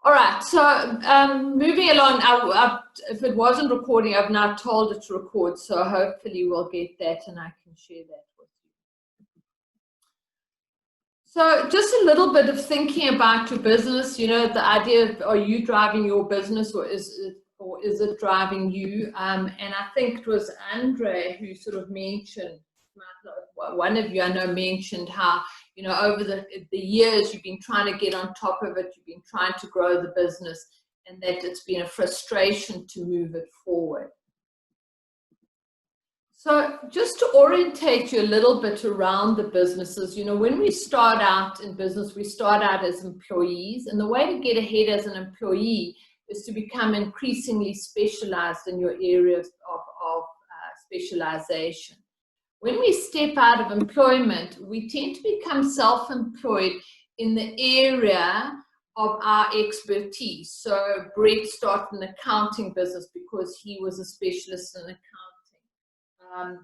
All right, so moving along, if it wasn't recording, I've now told it to record, so hopefully we'll get that and I can share that with you. So just a little bit of thinking about your business, you know, the idea of, are you driving your business or is it driving you? And I think it was Andre who sort of mentioned, one of you I know mentioned how, you know, over the years you've been trying to get on top of it, you've been trying to grow the business, and that it's been a frustration to move it forward. So just to orientate you a little bit around the businesses, you know, when we start out in business, we start out as employees, and the way to get ahead as an employee is to become increasingly specialized in your areas of specialization. When we step out of employment, we tend to become self-employed in the area of our expertise. So Brett started an accounting business because he was a specialist in accounting.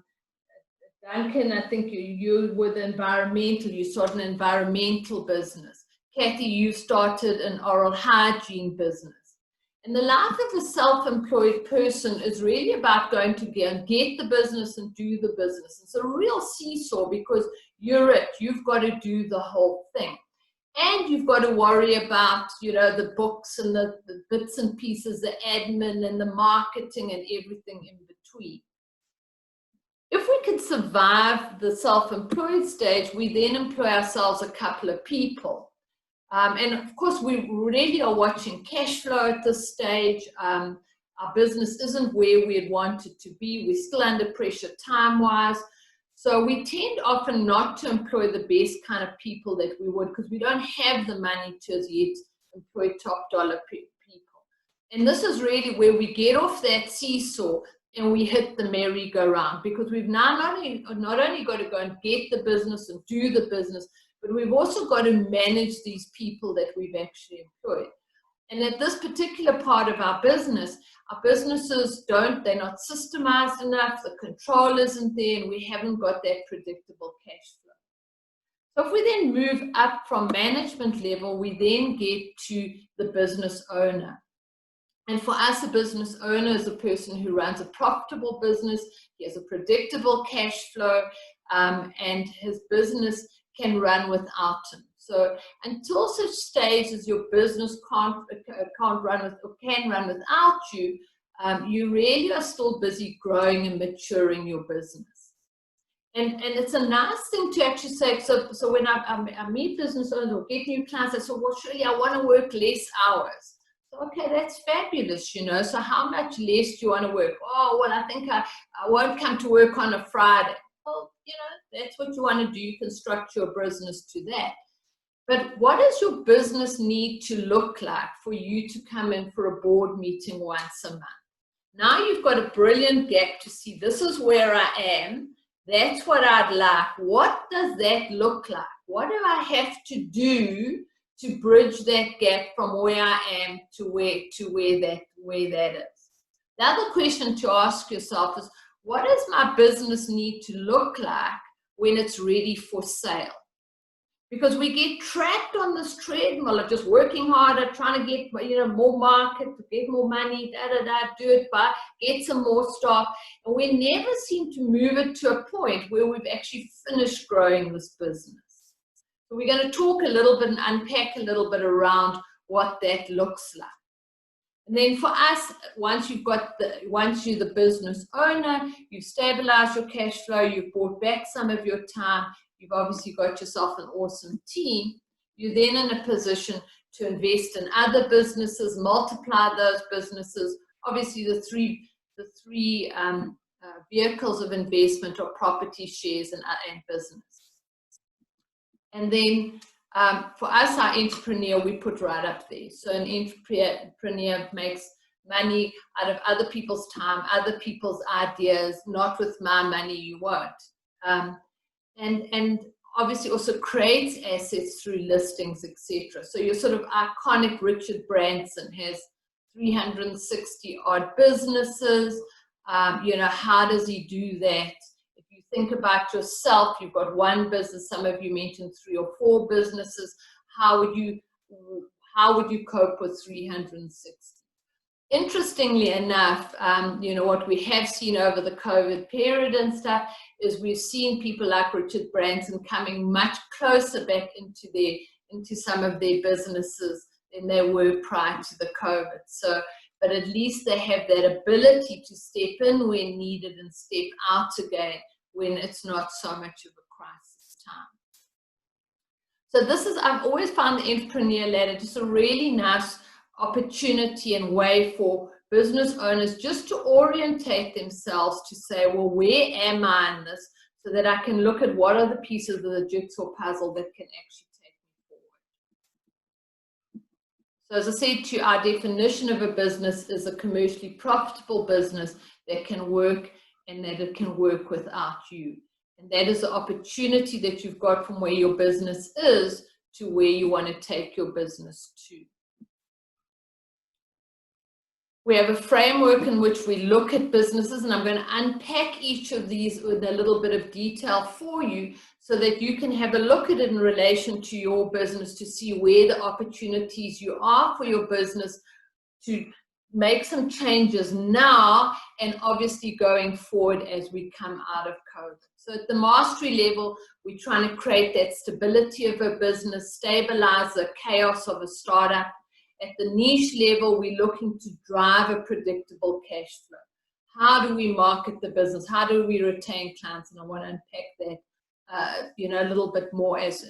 Duncan, I think you with environmental, you started an environmental business. Kathy, you started an oral hygiene business. And the life of a self-employed person is really about going to get the business and do the business. It's a real seesaw because you've got to do the whole thing. And you've got to worry about, you know, the books and the bits and pieces, the admin and the marketing and everything in between. If we could survive the self-employed stage, we then employ ourselves a couple of people. And of course, we really are watching cash flow at this stage. Our business isn't where we'd want it to be. We're still under pressure time-wise. So we tend often not to employ the best kind of people that we would, because we don't have the money to as yet employ top dollar people. And this is really where we get off that seesaw and we hit the merry-go-round, because we've now not only got to go and get the business and do the business, but we've also got to manage these people that we've actually employed. And at this particular part of our businesses they're not systemized enough, the control isn't there, and we haven't got that predictable cash flow. So if we then move up from management level, we then get to the business owner. And for us, a business owner is a person who runs a profitable business, he has a predictable cash flow, and his business can run without him. So until such stage as your business can run without you, you really are still busy growing and maturing your business. And it's a nice thing to actually say, so when I meet business owners or get new clients, I say, well, surely I want to work less hours. So, okay, that's fabulous, you know. So how much less do you want to work? Oh, well, I think I won't come to work on a Friday. Well, you know, that's what you want to do. You construct your business to that. But what does your business need to look like for you to come in for a board meeting once a month? Now you've got a brilliant gap to see, this is where I am. That's what I'd like. What does that look like? What do I have to do to bridge that gap from where I am to where that is? The other question to ask yourself is, what does my business need to look like when it's ready for sale? Because we get trapped on this treadmill of just working harder, trying to get, you know, more market, get more money, do it, but get some more stock. And we never seem to move it to a point where we've actually finished growing this business. So we're going to talk a little bit and unpack a little bit around what that looks like. And then for us, once you're the business owner, you've stabilized your cash flow, you've bought back some of your time, you've obviously got yourself an awesome team, you're then in a position to invest in other businesses, multiply those businesses. Obviously, the three vehicles of investment are property, shares, and business. And then for us, our entrepreneur, we put right up there. So an entrepreneur makes money out of other people's time, other people's ideas, not with my money, you won't. And obviously also creates assets through listings, etc. So your sort of iconic Richard Branson has 360 odd businesses. You know, how does he do that? If you think about yourself, you've got one business, some of you mentioned 3 or 4 businesses. How how would you cope with 360? Interestingly enough, you know, what we have seen over the COVID period and stuff is we've seen people like Richard Branson coming much closer back into some of their businesses than they were prior to the COVID. So, but at least they have that ability to step in when needed and step out again when it's not so much of a crisis time. So this is, I've always found the entrepreneur ladder just a really nice opportunity and way for business owners just to orientate themselves to say, well, where am I in this? So that I can look at what are the pieces of the jigsaw puzzle that can actually take me forward. So as I said to you, our definition of a business is a commercially profitable business that can work and that it can work without you. And that is the opportunity that you've got from where your business is to where you want to take your business to. We have a framework in which we look at businesses, and I'm going to unpack each of these with a little bit of detail for you so that you can have a look at it in relation to your business to see where the opportunities you are for your business to make some changes now and obviously going forward as we come out of COVID. So at the mastery level, we're trying to create that stability of a business, stabilize the chaos of a startup. At the niche level, we're looking to drive a predictable cash flow. How do we market the business? How do we retain clients? And I want to unpack that, you know, a little bit more as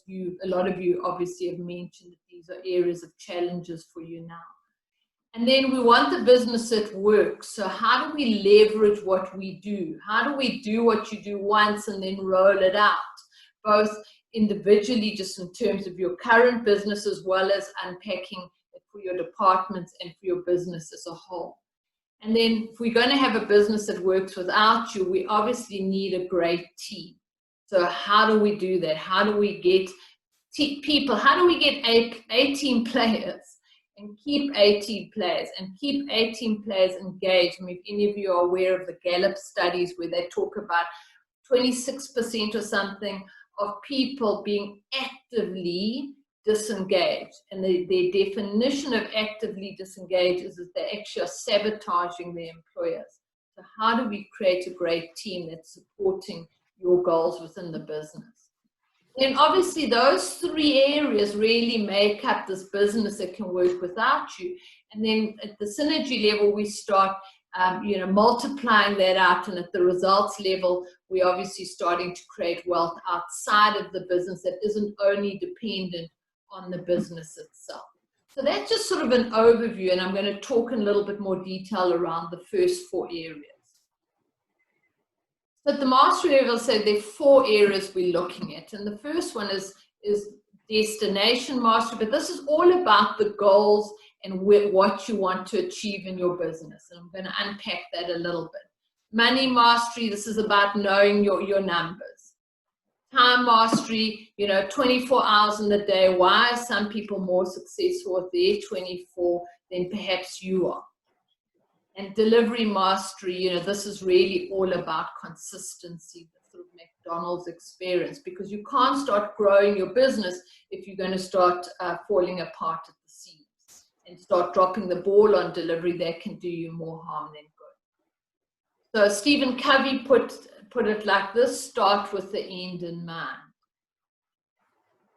you, a lot of you obviously have mentioned that these are areas of challenges for you now. And then we want the business that works. So how do we leverage what we do? How do we do what you do once and then roll it out? Both individually, just in terms of your current business, as well as unpacking it for your departments and for your business as a whole. And then if we're going to have a business that works without you, we obviously need a great team. So how do we do that? How do we get people? How do we get 18 players and keep 18 players and keep 18 players engaged? I mean, if any of you are aware of the Gallup studies where they talk about 26% or something of people being actively disengaged. And their definition of actively disengaged is that they actually are sabotaging their employers. So how do we create a great team that's supporting your goals within the business? And obviously those three areas really make up this business that can work without you. And then at the synergy level, we start you know, multiplying that out, and at the results level, we're obviously starting to create wealth outside of the business that isn't only dependent on the business itself. So that's just sort of an overview, and I'm going to talk in a little bit more detail around the first four areas. So at the mastery level, so there are four areas we're looking at, and the first one is destination mastery, but this is all about the goals and what you want to achieve in your business. And I'm going to unpack that a little bit. Money mastery, this is about knowing your numbers. Time mastery, you know, 24 hours in the day. Why are some people more successful with their 24 than perhaps you are? And delivery mastery, you know, this is really all about consistency, the sort of McDonald's experience, because you can't start growing your business if you're going to start falling apart at the seams and start dropping the ball on delivery. That can do you more harm than good. So Stephen Covey put it like this: start with the end in mind.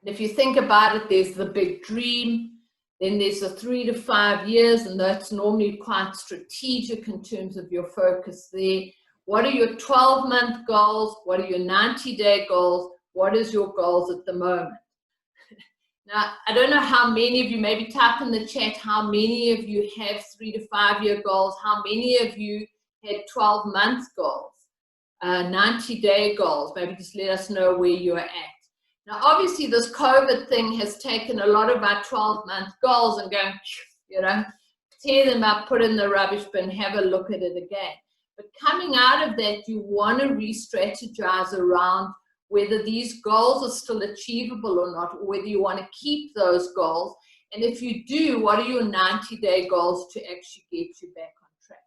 And if you think about it, there's the big dream, then there's the 3 to 5 years, and that's normally quite strategic in terms of your focus there. What are your 12-month goals? What are your 90-day goals? What is your goals at the moment? Now, I don't know how many of you, maybe type in the chat how many of you have 3 to 5 year goals, how many of you had 12-month goals, 90-day goals. Maybe just let us know where you're at. Now, obviously, this COVID thing has taken a lot of our 12-month goals and going, you know, tear them up, put in the rubbish bin, have a look at it again. But coming out of that, you want to re-strategize around whether these goals are still achievable or not, or whether you want to keep those goals. And if you do, what are your 90-day goals to actually get you back on track?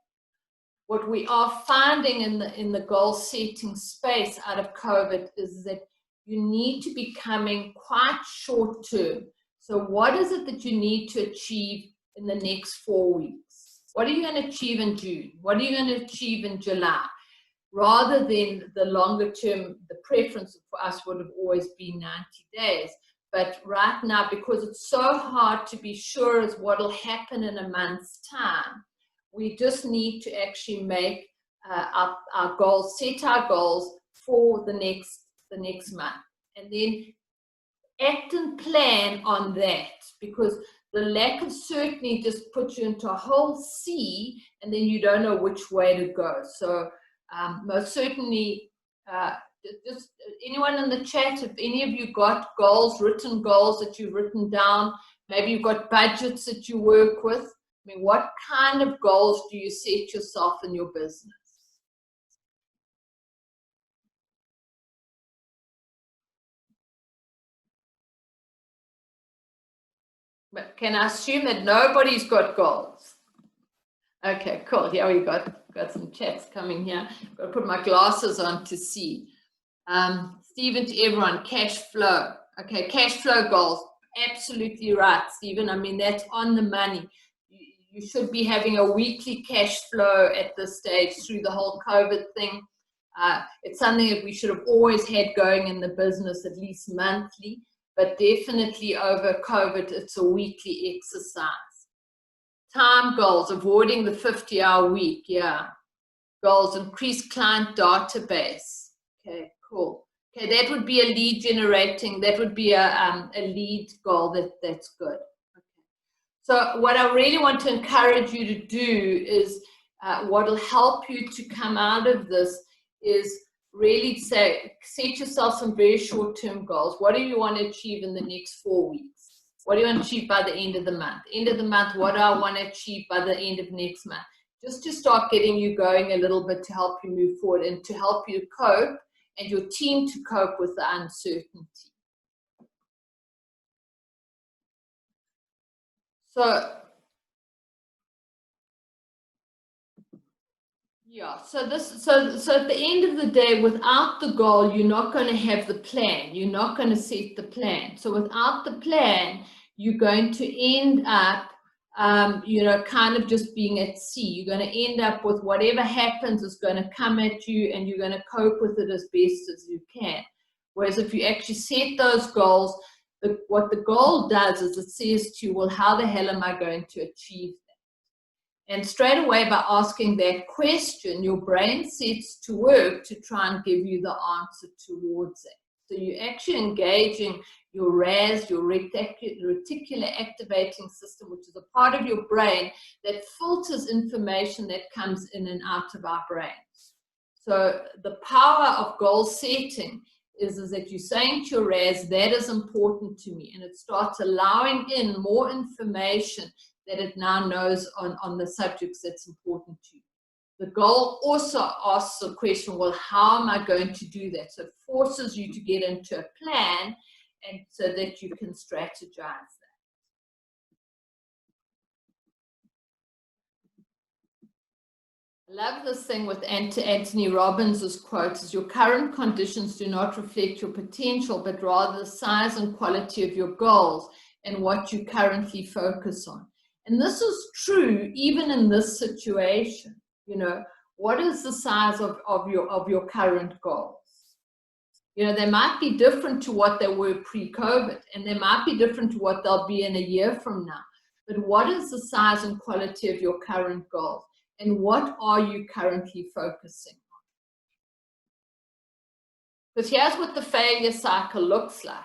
What we are finding in the goal setting space out of COVID is that you need to be coming quite short term. So what is it that you need to achieve in the next 4 weeks? What are you going to achieve in June? What are you going to achieve in July? Rather than the longer term, the preference for us would have always been 90 days. But right now, because it's so hard to be sure as what will happen in a month's time, we just need to actually make our goals, set our goals for the next month. And then act and plan on that, because the lack of certainty just puts you into a whole sea, and then you don't know which way to go. So most certainly, just anyone in the chat, if any of you got goals, written goals that you've written down, maybe you've got budgets that you work with. I mean, what kind of goals do you set yourself in your business? But can I assume that nobody's got goals? Okay, cool. Here we got some chats coming here. I've got to put my glasses on to see. Stephen, to everyone, cash flow. Okay, cash flow goals. Absolutely right, Stephen. I mean, that's on the money. You should be having a weekly cash flow at this stage through the whole COVID thing. It's something that we should have always had going in the business, at least monthly, but definitely over COVID, it's a weekly exercise. Time goals, avoiding the 50-hour week, yeah. Goals, increase client database. Okay, cool. Okay, that would be a lead generating, that would be a lead goal, that's good. Okay. So what I really want to encourage you to do is, what will help you to come out of this is really say, set yourself some very short-term goals. What do you want to achieve in the next 4 weeks? What do you want to achieve by the end of the month? End of the month, what do I want to achieve by the end of next month? Just to start getting you going a little bit to help you move forward and to help you cope and your team to cope with the uncertainty. So, yeah, so at the end of the day, without the goal, you're not going to have the plan. You're not going to set the plan. So without the plan, you're going to end up, kind of just being at sea. You're going to end up with whatever happens is going to come at you, and you're going to cope with it as best as you can. Whereas if you actually set those goals, what the goal does is it says to you, well, how the hell am I going to achieve that? And straight away, by asking that question, your brain sets to work to try and give you the answer towards it. So you're actually engaging your RAS, your reticular activating system, which is a part of your brain that filters information that comes in and out of our brains. So the power of goal setting is that you're saying to your RAS, that is important to me, and it starts allowing in more information that it now knows on the subjects that's important to you. The goal also asks the question, well, how am I going to do that? So it forces you to get into a plan, and so that you can strategize that. I love this thing with Anthony Robbins' quote, is your current conditions do not reflect your potential, but rather the size and quality of your goals and what you currently focus on. And this is true even in this situation. You know, what is the size of your current goals? You know, they might be different to what they were pre-COVID, and they might be different to what they'll be in a year from now. But what is the size and quality of your current goals? And what are you currently focusing on? Because here's what the failure cycle looks like,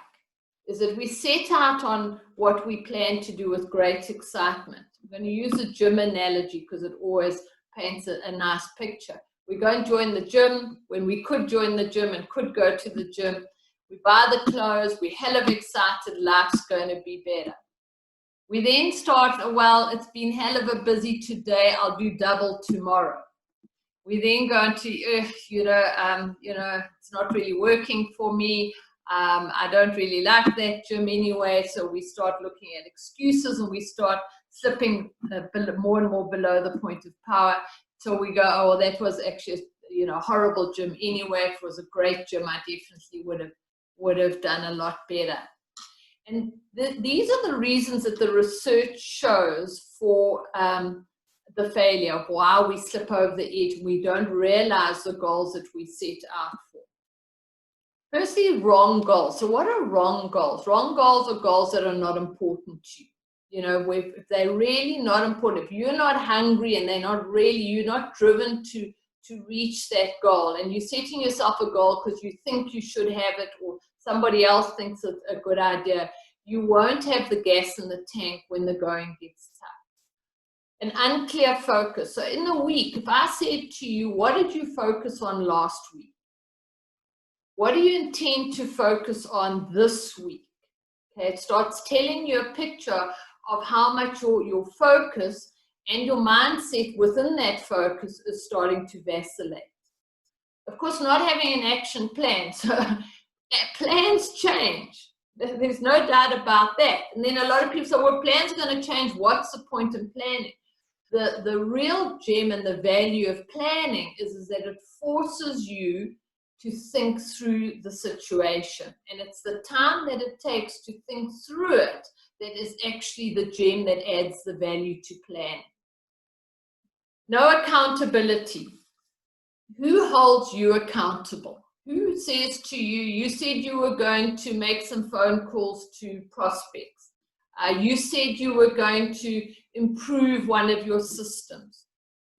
is that we set out on what we plan to do with great excitement. I'm going to use a gym analogy because it always paints a nice picture. We go and join the gym when we could join the gym and could go to the gym. We buy the clothes, we're hell of excited, life's going to be better. We then start, well, it's been hell of a busy today, I'll do double tomorrow. We then go into, it's not really working for me. I don't really like that gym anyway. So we start looking at excuses, and we start slipping more and more below the point of power. So we go, oh, well, that was actually, a horrible gym anyway. If it was a great gym, I definitely would have done a lot better. And these are the reasons that the research shows for the failure, of why we slip over the edge. We don't realize the goals that we set out for. Firstly, wrong goals. So what are wrong goals? Wrong goals are goals that are not important to you. You know, if they're really not important, if you're not hungry and they're not really, you're not driven to reach that goal, and you're setting yourself a goal because you think you should have it, or somebody else thinks it's a good idea, you won't have the gas in the tank when the going gets tough. An unclear focus. So in the week, if I said to you, what did you focus on last week? What do you intend to focus on this week? Okay, it starts telling you a picture of how much your focus and your mindset within that focus is starting to vacillate. Of course, not having an action plan. So plans change. There's no doubt about that. And then a lot of people say, well, plans are going to change. What's the point in planning? The real gem and the value of planning is that it forces you to think through the situation. And it's the time that it takes to think through it that is actually the gem that adds the value to plan. No accountability. Who holds you accountable? Who says to you, you said you were going to make some phone calls to prospects. You said you were going to improve one of your systems.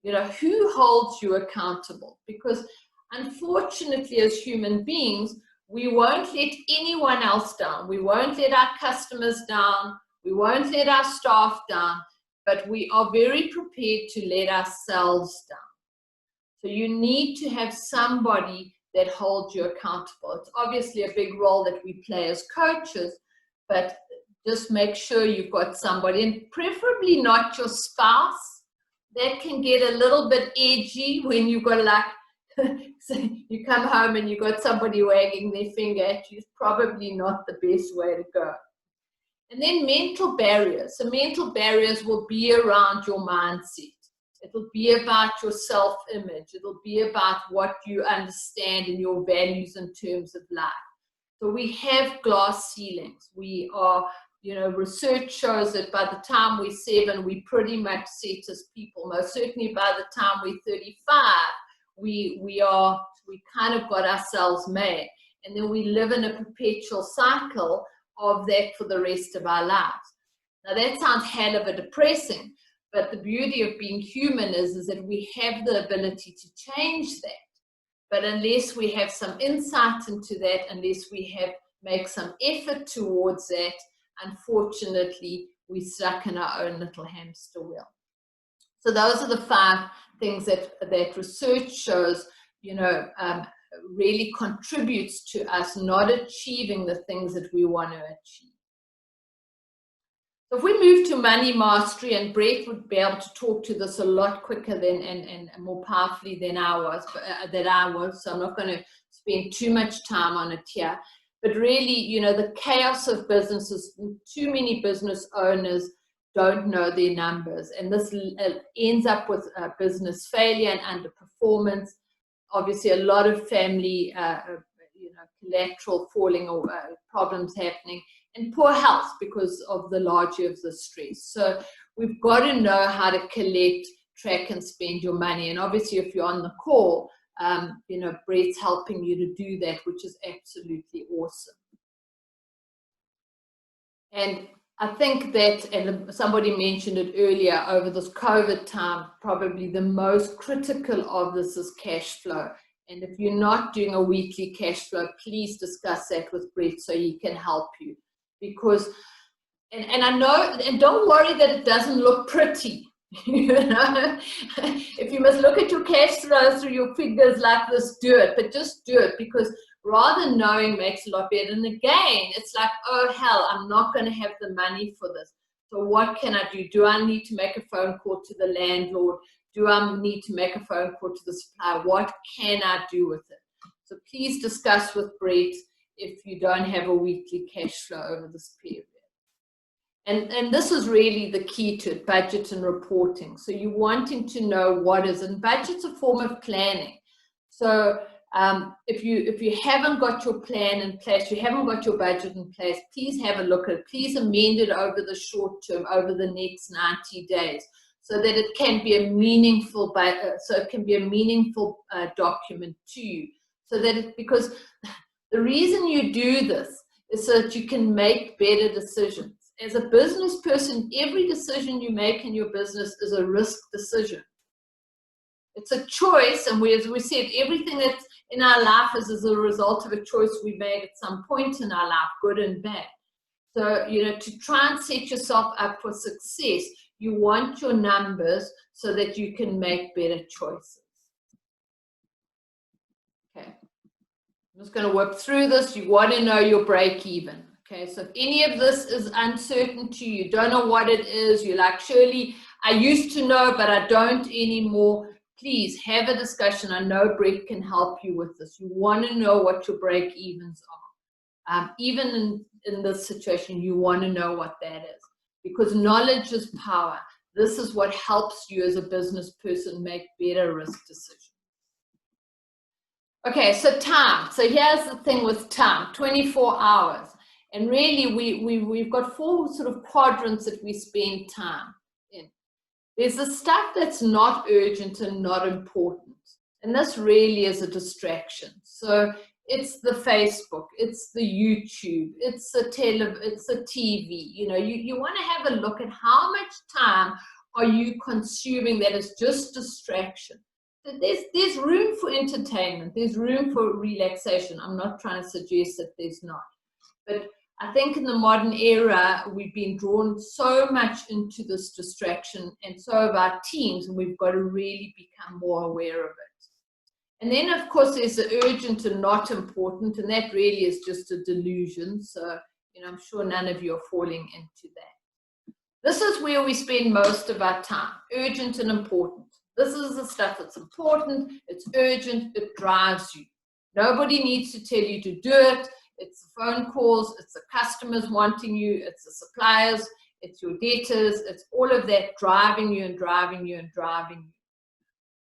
You know, who holds you accountable? Because unfortunately, as human beings, we won't let anyone else down. We won't let our customers down. We won't let our staff down, but we are very prepared to let ourselves down. So you need to have somebody that holds you accountable. It's obviously a big role that we play as coaches, but just make sure you've got somebody, and preferably not your spouse. That can get a little bit edgy when you've got like, so you come home and you've got somebody wagging their finger at you. It's probably not the best way to go. And then mental barriers. So mental barriers will be around your mindset. It'll be about your self-image. It'll be about what you understand and your values in terms of life. So we have glass ceilings. We are, you know, research shows that by the time we're 7, we pretty much set as people. Most certainly by the time we're 35, we kind of got ourselves made. And then we live in a perpetual cycle of that for the rest of our lives. Now that sounds hell of a depressing, but the beauty of being human is that we have the ability to change that. But unless we have some insight into that, unless we make some effort towards that, unfortunately, we're stuck in our own little hamster wheel. So those are the 5 things that research shows, you know, really contributes to us not achieving the things that we want to achieve. So if we move to money mastery, and Brett would be able to talk to this a lot quicker than and more powerfully than I was, so I'm not going to spend too much time on it here. But really, you know, the chaos of businesses, too many business owners don't know their numbers, and this ends up with business failure and underperformance. Obviously, a lot of family, collateral falling or problems happening, and poor health because of the larger of the stress. So we've got to know how to collect, track, and spend your money. And obviously, if you're on the call, Brett's helping you to do that, which is absolutely awesome. And I think that, and somebody mentioned it earlier, over this COVID time, probably the most critical of this is cash flow. And if you're not doing a weekly cash flow, please discuss that with Brett so he can help you. Because, and I know, and don't worry that it doesn't look pretty. You know, if you must look at your cash flow through your figures like this, do it. But just do it, because rather knowing makes a lot better. And again, it's like, oh hell, I'm not going to have the money for this. So what can I do? Do I need to make a phone call to the landlord? Do I need to make a phone call to the supplier? What can I do with it? So please discuss with Brett if you don't have a weekly cash flow over this period. And this is really the key to it, budget and reporting. So you're wanting to know what is, and budget's a form of planning. So if you haven't got your plan in place, you haven't got your budget in place, please have a look at it. Please amend it over the short term, over the next 90 days, so that it can be a meaningful, document to you. So that because the reason you do this is so that you can make better decisions. As a business person, every decision you make in your business is a risk decision. It's a choice, and as we said, everything that's in our life is as a result of a choice we made at some point in our life, good and bad. So, to try and set yourself up for success, you want your numbers so that you can make better choices. Okay. I'm just going to work through this. You want to know your break even. Okay, so if any of this is uncertain to you, don't know what it is, you're like, Shirley, I used to know, but I don't anymore, please have a discussion. I know Brett can help you with this. You want to know what your break evens are. Even in this situation, you want to know what that is, because knowledge is power. This is what helps you as a business person make better risk decisions. Okay, so time. So here's the thing with time, 24 hours. And really, we've got 4 sort of quadrants that we spend time in. There's the stuff that's not urgent and not important. And this really is a distraction. So it's the Facebook, it's the YouTube, it's the TV. You want to have a look at how much time are you consuming that is just distraction. There's room for entertainment, there's room for relaxation. I'm not trying to suggest that there's not. But I think in the modern era, we've been drawn so much into this distraction, and so have our teams, and we've got to really become more aware of it. And then, of course, there's the urgent and not important, and that really is just a delusion. So, I'm sure none of you are falling into that. This is where we spend most of our time, urgent and important. This is the stuff that's important, it's urgent, it drives you. Nobody needs to tell you to do it. It's the phone calls, it's the customers wanting you, it's the suppliers, it's your debtors, it's all of that driving you and driving you and driving you.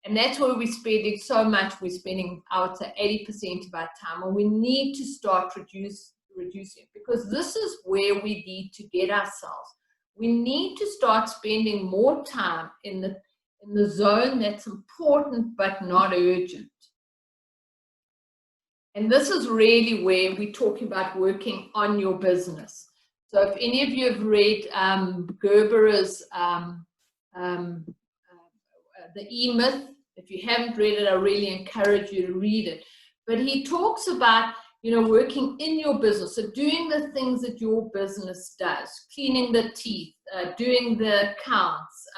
And that's where we're spending so much. We're spending, I would say, 80% of our time, and we need to start reducing it, because this is where we need to get ourselves. We need to start spending more time in the zone that's important but not urgent. And this is really where we're talking about working on your business. So if any of you have read Gerber's The E-Myth, if you haven't read it, I really encourage you to read it. But he talks about, working in your business, so doing the things that your business does, cleaning the teeth, doing the accounts,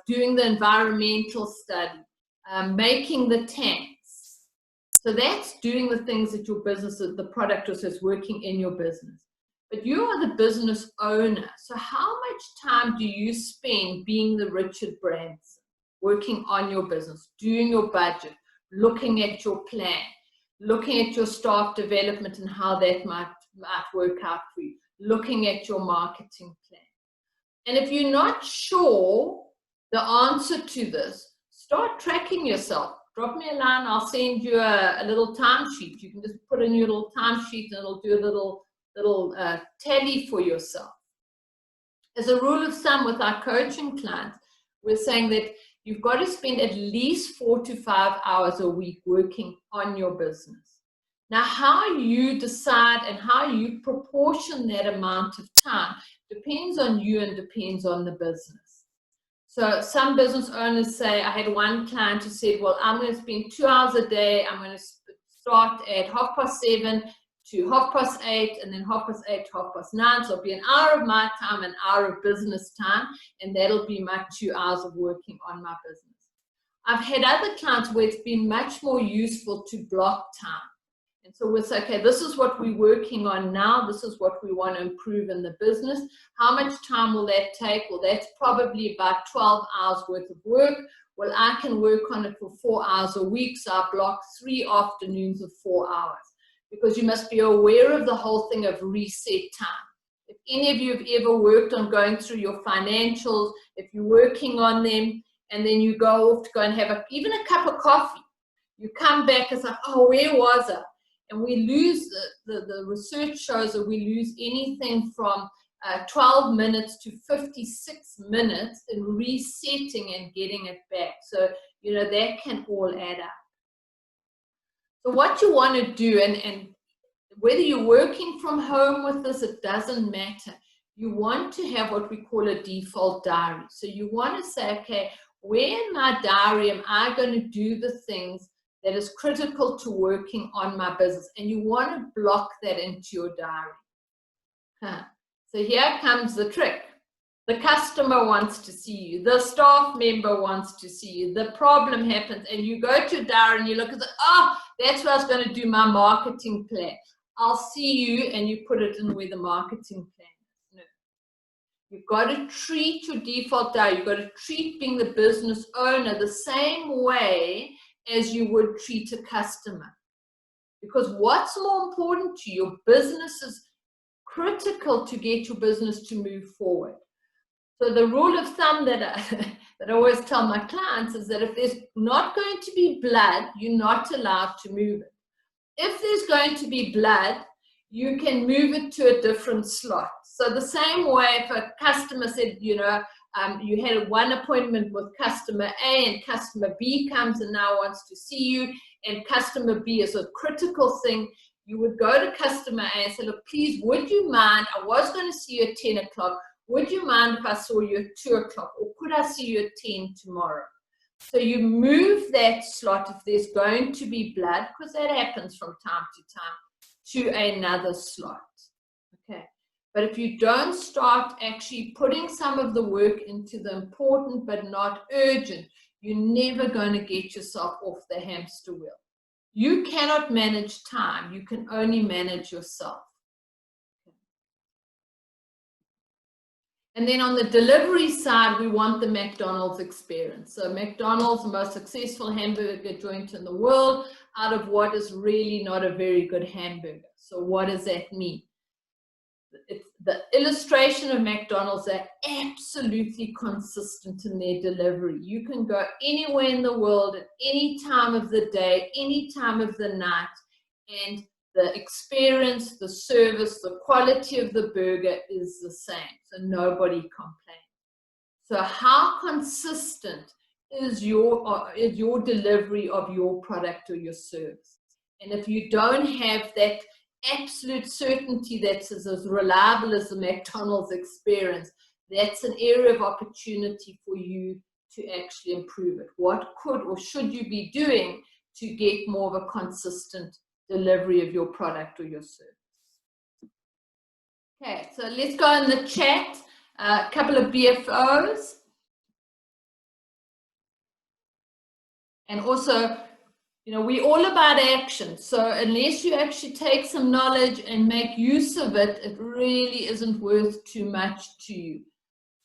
doing the environmental study, making the tanks. So that's doing the things that your business, the product is working in your business. But you are the business owner. So how much time do you spend being the Richard Branson, working on your business, doing your budget, looking at your plan, looking at your staff development and how that might work out for you, looking at your marketing plan? And if you're not sure the answer to this, start tracking yourself. Drop me a line, I'll send you a little timesheet. You can just put in your little timesheet and it'll do a little tally for yourself. As a rule of thumb with our coaching clients, we're saying that you've got to spend at least 4 to 5 hours a week working on your business. Now, how you decide and how you proportion that amount of time depends on you and depends on the business. So some business owners say, I had one client who said, well, I'm going to spend 2 hours a day. I'm going to start at 7:30 to 8:30, and then 8:30 to 9:30. So it'll be an hour of my time, an hour of business time, and that'll be my 2 hours of working on my business. I've had other clients where it's been much more useful to block time. And so we'll say, okay, this is what we're working on now. This is what we want to improve in the business. How much time will that take? Well, that's probably about 12 hours worth of work. Well, I can work on it for 4 hours a week. So I block 3 afternoons of 4 hours, because you must be aware of the whole thing of reset time. If any of you have ever worked on going through your financials, if you're working on them and then you go off to go and have even a cup of coffee, You come back, it's like, oh, where was I? And we lose, the research shows that we lose anything from 12 minutes to 56 minutes in resetting and getting it back. So, you know, that can all add up. So what you want to do, and whether you're working from home with this, it doesn't matter. You want to have what we call a default diary. So you want to say, okay, where in my diary am I going to do the things that is critical to working on my business? And you want to block that into your diary. So here comes the trick. The customer wants to see you. The staff member wants to see you. The problem happens, and you go to a diary and you look at it. Oh, that's where I was going to do my marketing plan. I'll see you, and you put it in where the marketing plan is. No. You've got to treat your default diary. You've got to treat being the business owner the same way as you would treat a customer. Because what's more important to you? Your business is critical to get your business to move forward. So the rule of thumb that I always tell my clients is that if there's not going to be blood, you're not allowed to move it. If there's going to be blood, you can move it to a different slot. So the same way if a customer said, you know, you had one appointment with customer A and customer B comes and now wants to see you, and customer B is a critical thing, you would go to customer A and say, look, please, would you mind, I was going to see you at 10 o'clock. Would you mind if I saw you at 2 o'clock, or could I see you at 10 tomorrow? So you move that slot if there's going to be blood, because that happens from time to time, to another slot. Okay. But if you don't start actually putting some of the work into the important but not urgent, you're never going to get yourself off the hamster wheel. You cannot manage time. You can only manage yourself. And then on the delivery side, we want the McDonald's experience. So McDonald's, the most successful hamburger joint in the world, out of what is really not a very good hamburger. So what does that mean? It's the illustration of McDonald's, they're absolutely consistent in their delivery. You can go anywhere in the world at any time of the day, any time of the night, and the experience, the service, the quality of the burger is the same. So nobody complains. So how consistent is your delivery of your product or your service? And if you don't have that absolute certainty that's as reliable as the McDonald's experience, that's an area of opportunity for you to actually improve it. What could or should you be doing to get more of a consistent delivery of your product or your service? Okay, so let's go in the chat. A couple of BFOs. And also, you know, we're all about action. So unless you actually take some knowledge and make use of it, it really isn't worth too much to you.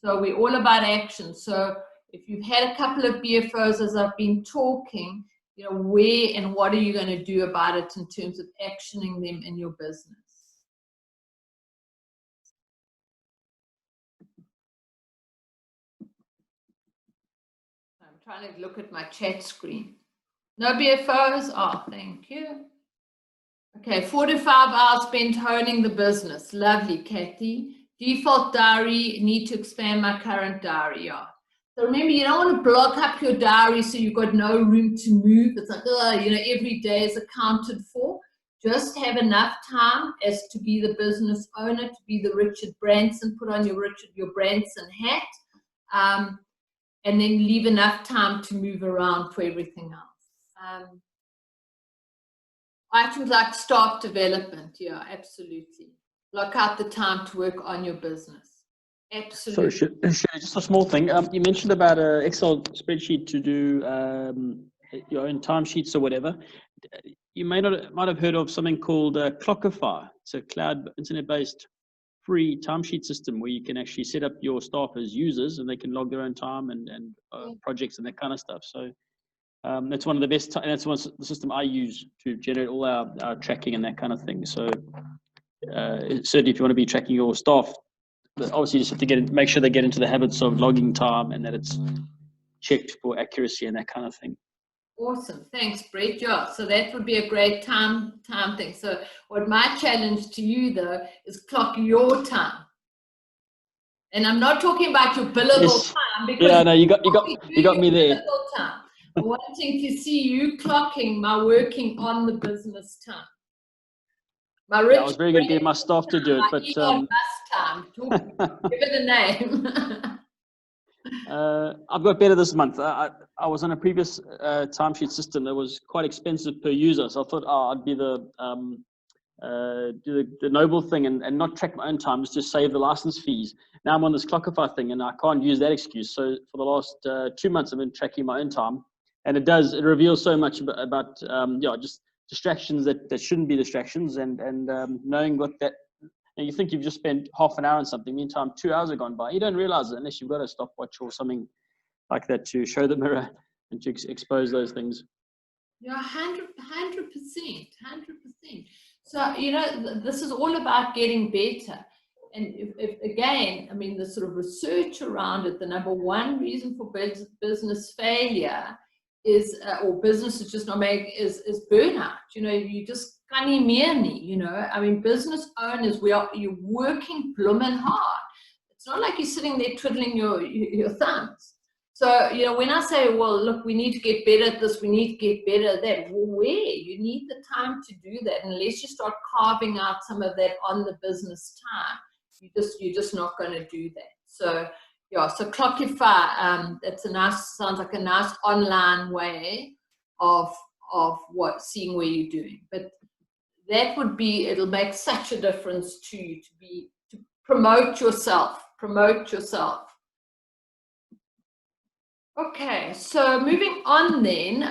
So we're all about action. So if you've had a couple of BFOs as I've been talking, you know, where and what are you going to do about it in terms of actioning them in your business? I'm trying to look at my chat screen. No BFOs? Oh, thank you. Okay, 4 to 5 hours spent honing the business. Lovely, Kathy. Default diary, need to expand my current diary. Yeah. So remember, you don't want to block up your diary so you've got no room to move. It's like, oh, you know, every day is accounted for. Just have enough time as to be the business owner, to be the Richard Branson, put on your Branson hat, and then leave enough time to move around for everything else. Items like staff development, yeah, absolutely. Block out the time to work on your business. Absolutely. So, just a small thing. You mentioned about an Excel spreadsheet to do your own timesheets or whatever. You might have heard of something called Clockify. It's a cloud internet-based free timesheet system where you can actually set up your staff as users and they can log their own time and projects and that kind of stuff. So that's one of the best. That's the system I use to generate all our tracking and that kind of thing. So certainly, if you want to be tracking your staff, obviously you just have to make sure they get into the habits of logging time and that it's checked for accuracy and that kind of thing. Awesome. Thanks, Brett. Yeah, so that would be a great time thing. So what my challenge to you, though, is clock your time. And I'm not talking about your billable time, because yeah, no, you got me there. Time. I'm wanting to see you clocking my working on the business time. My I was very good getting my staff to do it, but Elon Musk time. Give it a name. I've got better this month. I was on a previous timesheet system that was quite expensive per user, so I thought I'd be the do the noble thing and not track my own time, just to save the license fees. Now I'm on this Clockify thing, and I can't use that excuse. So for the last 2 months, I've been tracking my own time, and it reveals so much about just distractions that shouldn't be distractions, and knowing what that. And you think you've just spent half an hour on something, meantime 2 hours have gone by. You don't realize it unless you've got a stopwatch or something like that to show the mirror and to expose those things. Yeah, 100%. So, this is all about getting better. And if again, I mean, the sort of research around it, the number one reason for business failure is, or businesses just not make, is burnout. You just can't hear me, I mean, business owners, you're working blooming hard. It's not like you're sitting there twiddling your thumbs. So, when I say, well, look, we need to get better at this, we need to get better at that, well, where? You need the time to do that. Unless you start carving out some of that on the business time, you're just not going to do that. So, yeah, so Clockify, sounds like a nice online way of seeing where you're doing. But that would be, it'll make such a difference to you to promote yourself. Okay, so moving on then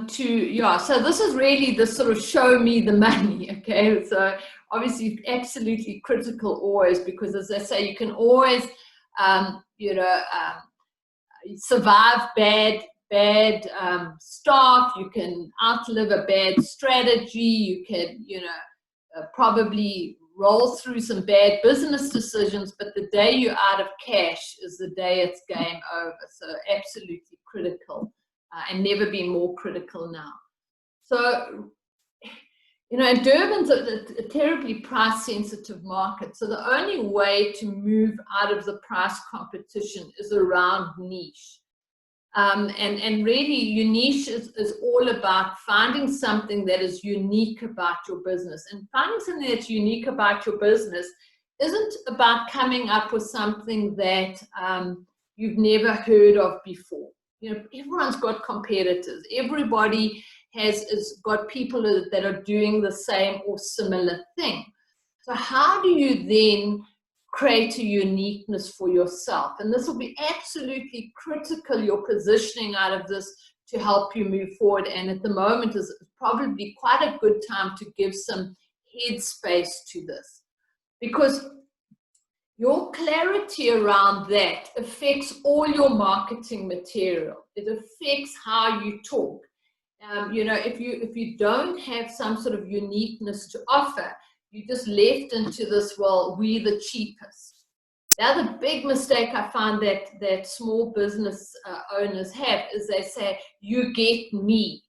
so this is really the sort of show me the money, okay? So obviously absolutely critical always, because as I say, you can always, survive bad staff, you can outlive a bad strategy, you can, probably roll through some bad business decisions, but the day you're out of cash is the day it's game over. So absolutely critical, and never been more critical now. So, and Durban's a terribly price-sensitive market. So the only way to move out of the price competition is around niche. And really, your niche is all about finding something that is unique about your business. And finding something that's unique about your business isn't about coming up with something that you've never heard of before. Everyone's got competitors. Everybody has got people that are doing the same or similar thing. So how do you then create a uniqueness for yourself? And this will be absolutely critical, your positioning out of this, to help you move forward. And at the moment is probably quite a good time to give some headspace to this, because your clarity around that affects all your marketing material. It affects how you talk. If you don't have some sort of uniqueness to offer, you just left into this, well, we're the cheapest. The other big mistake I find that small business owners have is they say, you get me.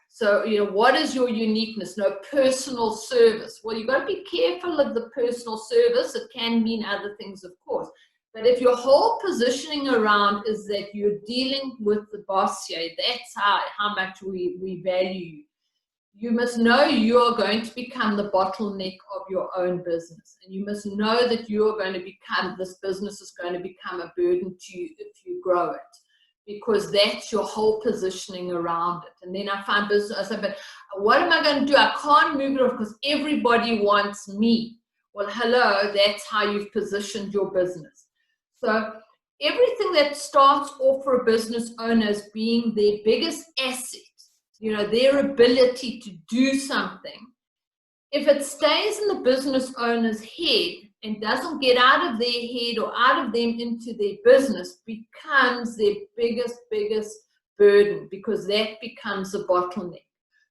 So, what is your uniqueness? No, personal service. Well, you've got to be careful of the personal service. It can mean other things, of course. But if your whole positioning around is that you're dealing with the boss here, that's how much we value you. You must know you are going to become the bottleneck of your own business. And you must know that you are going to this business is going to become a burden to you if you grow it, because that's your whole positioning around it. And then I find business, I say, but what am I going to do? I can't move it off because everybody wants me. Well, hello, that's how you've positioned your business. So everything that starts off for a business owner as being their biggest asset, their ability to do something, if it stays in the business owner's head and doesn't get out of their head or out of them into their business, becomes their biggest burden, because that becomes a bottleneck.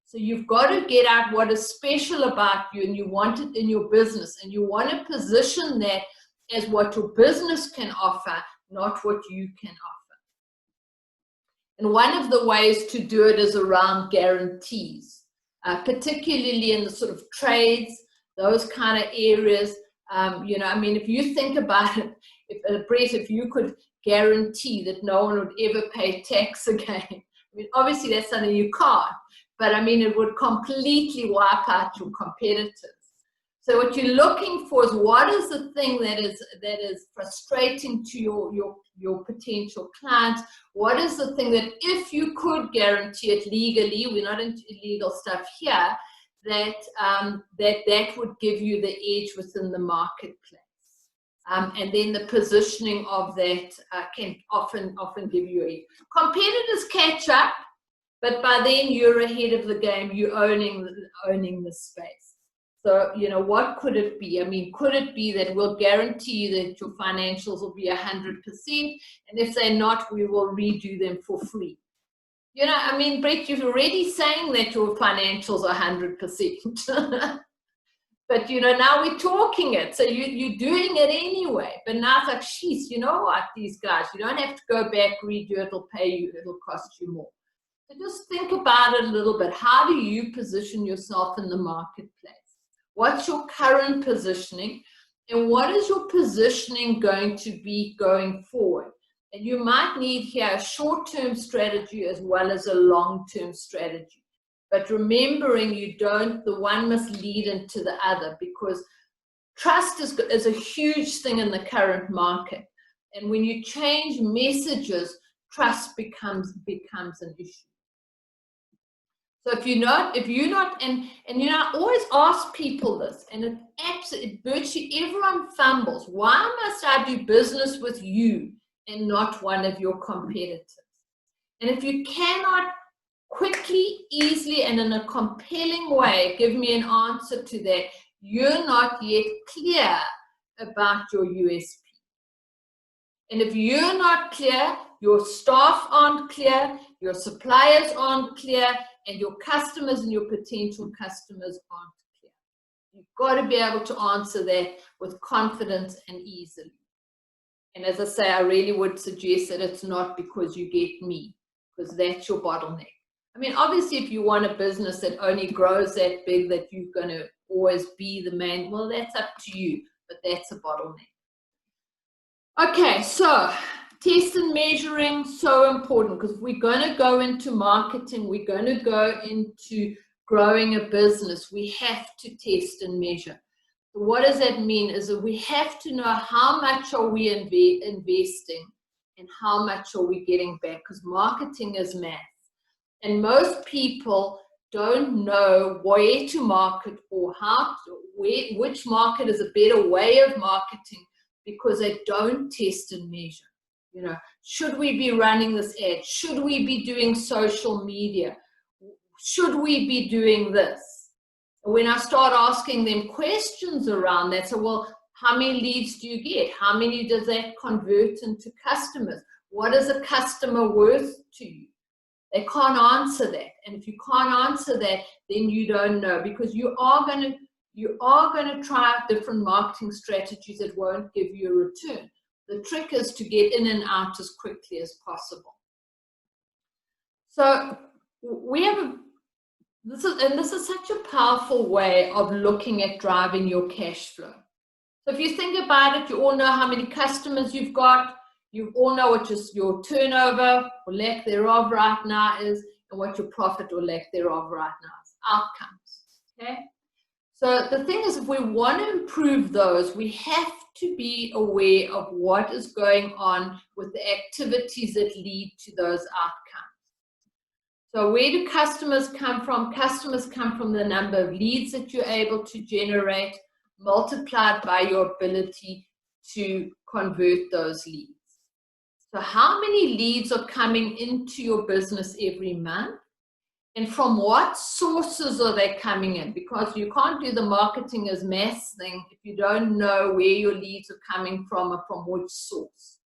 So you've got to get out what is special about you, and you want it in your business, and you want to position that as what your business can offer, not what you can offer. And one of the ways to do it is around guarantees, particularly in the sort of trades, those kind of areas. You know, I mean, if you think about it, Brett, if you could guarantee that no one would ever pay tax again, I mean, obviously that's something you can't, but I mean, it would completely wipe out your competitors. So what you're looking for is what is the thing that is frustrating to your potential clients? What is the thing that if you could guarantee it legally, we're not into illegal stuff here, that would give you the edge within the marketplace. And then the positioning of that can often give you a competitors catch up, but by then you're ahead of the game. You're owning the space. So, you know, what could it be? I mean, could it be that we'll guarantee that your financials will be 100%, and if they're not, we will redo them for free? You know, I mean, Brett, you're already saying that your financials are 100%. But, you know, now we're talking it. So you're doing it anyway. But now it's like, sheesh, you know what, these guys, you don't have to go back, redo it, it'll pay you, it'll cost you more. So just think about it a little bit. How do you position yourself in the marketplace? What's your current positioning? And what is your positioning going to be going forward? And you might need here a short-term strategy as well as a long-term strategy. But remembering the one must lead into the other, because trust is a huge thing in the current market. And when you change messages, trust becomes an issue. So if you're not, and you know, I always ask people this, and it absolutely, virtually everyone fumbles. Why must I do business with you and not one of your competitors? And if you cannot quickly, easily, and in a compelling way give me an answer to that, you're not yet clear about your USP. And if you're not clear, your staff aren't clear, your suppliers aren't clear, and your customers and your potential customers aren't clear. You've got to be able to answer that with confidence and easily. And as I say, I really would suggest that it's not because you get me, because that's your bottleneck. I mean, obviously, if you want a business that only grows that big, that you're going to always be the main, well, that's up to you, but that's a bottleneck. Okay, so test and measuring, so important, because if we're going to go into marketing, we're going to go into growing a business, we have to test and measure. So what does that mean? Is that we have to know how much are we investing and how much are we getting back, because marketing is math. And most people don't know where to market or which market is a better way of marketing, because they don't test and measure. You know, should we be running this ad? Should we be doing social media? Should we be doing this? When I start asking them questions around that, so, well, how many leads do you get? How many does that convert into customers? What is a customer worth to you? They can't answer that. And if you can't answer that, then you don't know, because you are going to try out different marketing strategies that won't give you a return. The trick is to get in and out as quickly as possible. So we have this is such a powerful way of looking at driving your cash flow. So if you think about it, you all know how many customers you've got. You all know what your turnover or lack thereof right now is, and what your profit or lack thereof right now is. Outcomes. Okay. So the thing is, if we want to improve those, we have to be aware of what is going on with the activities that lead to those outcomes. So where do customers come from? Customers come from the number of leads that you're able to generate, multiplied by your ability to convert those leads. So how many leads are coming into your business every month? And from what sources are they coming in? Because you can't do the marketing as math thing if you don't know where your leads are coming from or from which source.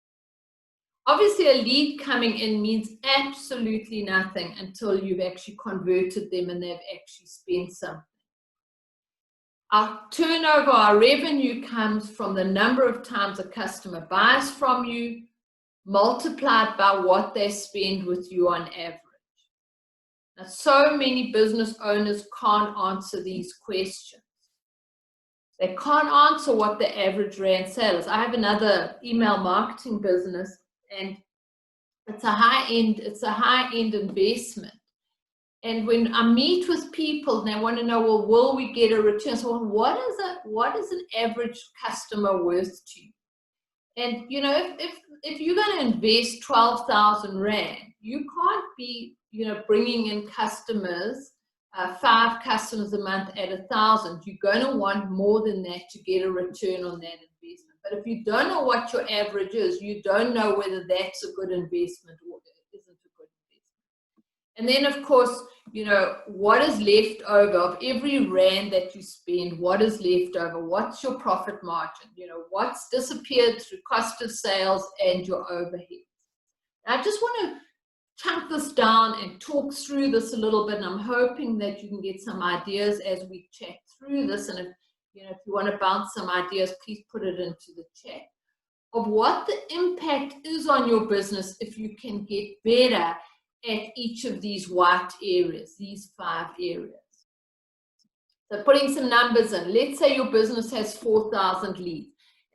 Obviously, a lead coming in means absolutely nothing until you've actually converted them and they've actually spent something. Our turnover, our revenue comes from the number of times a customer buys from you, multiplied by what they spend with you on average. Now, so many business owners can't answer these questions. They can't answer what the average rand sale is. I have another email marketing business, and it's a high-end investment. And when I meet with people, they want to know, well, will we get a return? So, well, what is an average customer worth to you? And you know, if you're going to invest 12,000 rand, you can't be, you know, bringing in customers, 5 customers a month at 1,000. You're going to want more than that to get a return on that investment. But if you don't know what your average is, you don't know whether that's a good investment or isn't a good investment. And then, of course, you know, what is left over of every rand that you spend? What is left over? What's your profit margin? You know, what's disappeared through cost of sales and your overheads? I just want to chunk this down and talk through this a little bit, and I'm hoping that you can get some ideas as we chat through this. And if you want to bounce some ideas, please put it into the chat of what the impact is on your business if you can get better at each of these white areas, these 5 areas. So putting some numbers in, let's say your business has 4,000 leads.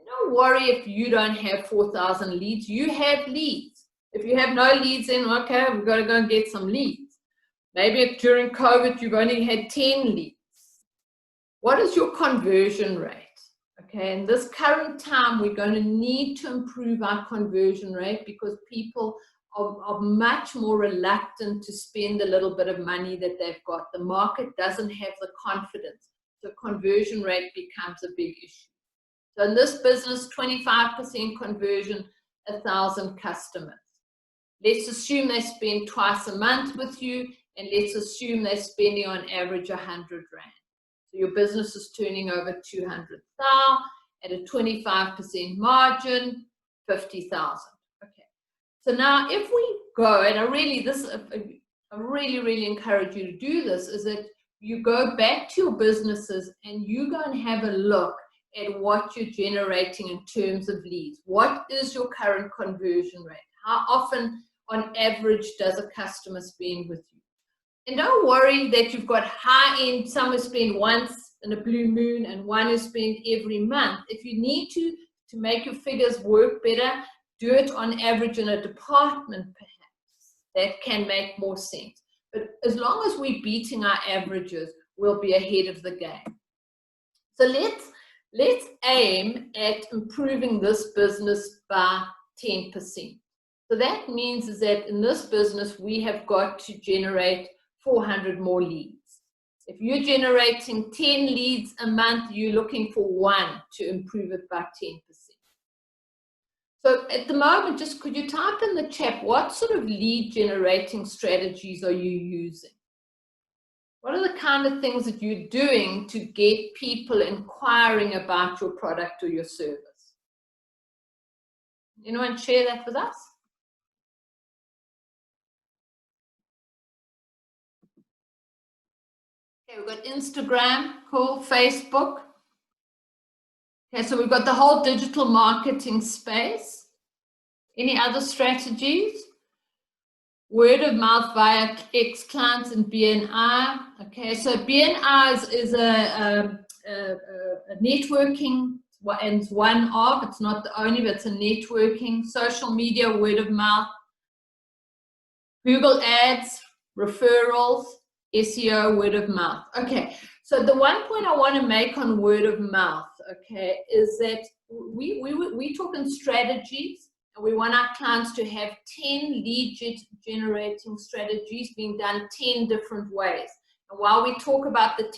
Don't worry if you don't have 4,000 leads, you have leads. If you have no leads, then okay, we've got to go and get some leads. Maybe if during COVID you've only had 10 leads. What is your conversion rate? Okay, in this current time, we're going to need to improve our conversion rate because people are much more reluctant to spend a little bit of money that they've got. The market doesn't have the confidence. So conversion rate becomes a big issue. So in this business, 25% conversion, 1,000 customers. Let's assume they spend twice a month with you, and let's assume they're spending on average 100 rand. So your business is turning over 200,000 at a 25% margin, 50,000. Okay. So now if we go, and I really encourage you to do this, is that you go back to your businesses and you go and have a look at what you're generating in terms of leads. What is your current conversion rate? How often on average does a customer spend with you? And don't worry that you've got high-end, some who spend once in a blue moon and one who spend every month. If you need to make your figures work better, do it on average in a department perhaps. That can make more sense. But as long as we're beating our averages, we'll be ahead of the game. So let's aim at improving this business by 10%. So that means is that in this business, we have got to generate 400 more leads. If you're generating 10 leads a month, you're looking for 1 to improve it by 10%. So at the moment, just could you type in the chat, what sort of lead generating strategies are you using? What are the kind of things that you're doing to get people inquiring about your product or your service? Anyone share that with us? Okay, we've got Instagram, cool, Facebook. Okay, so we've got the whole digital marketing space. Any other strategies? Word of mouth via ex-clients and BNI. Okay, so BNI is a networking, and it's one of, it's not the only, but it's a networking, social media, word of mouth, Google ads, referrals, SEO, word of mouth. Okay, so the one point I want to make on word of mouth, okay, is that we talk in strategies, and we want our clients to have 10 lead generating strategies being done 10 different ways. And while we talk about the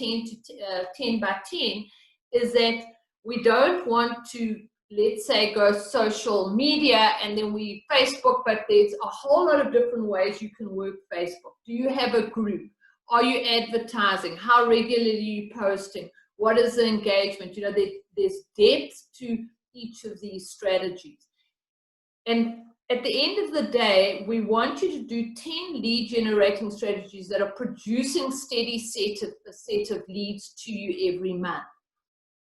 10 by 10, is that we don't want to, let's say, go social media and then we Facebook, but there's a whole lot of different ways you can work Facebook. Do you have a group? Are you advertising? How regularly are you posting? What is the engagement? You know, there's depth to each of these strategies. And at the end of the day, we want you to do 10 lead generating strategies that are producing steady set of leads to you every month.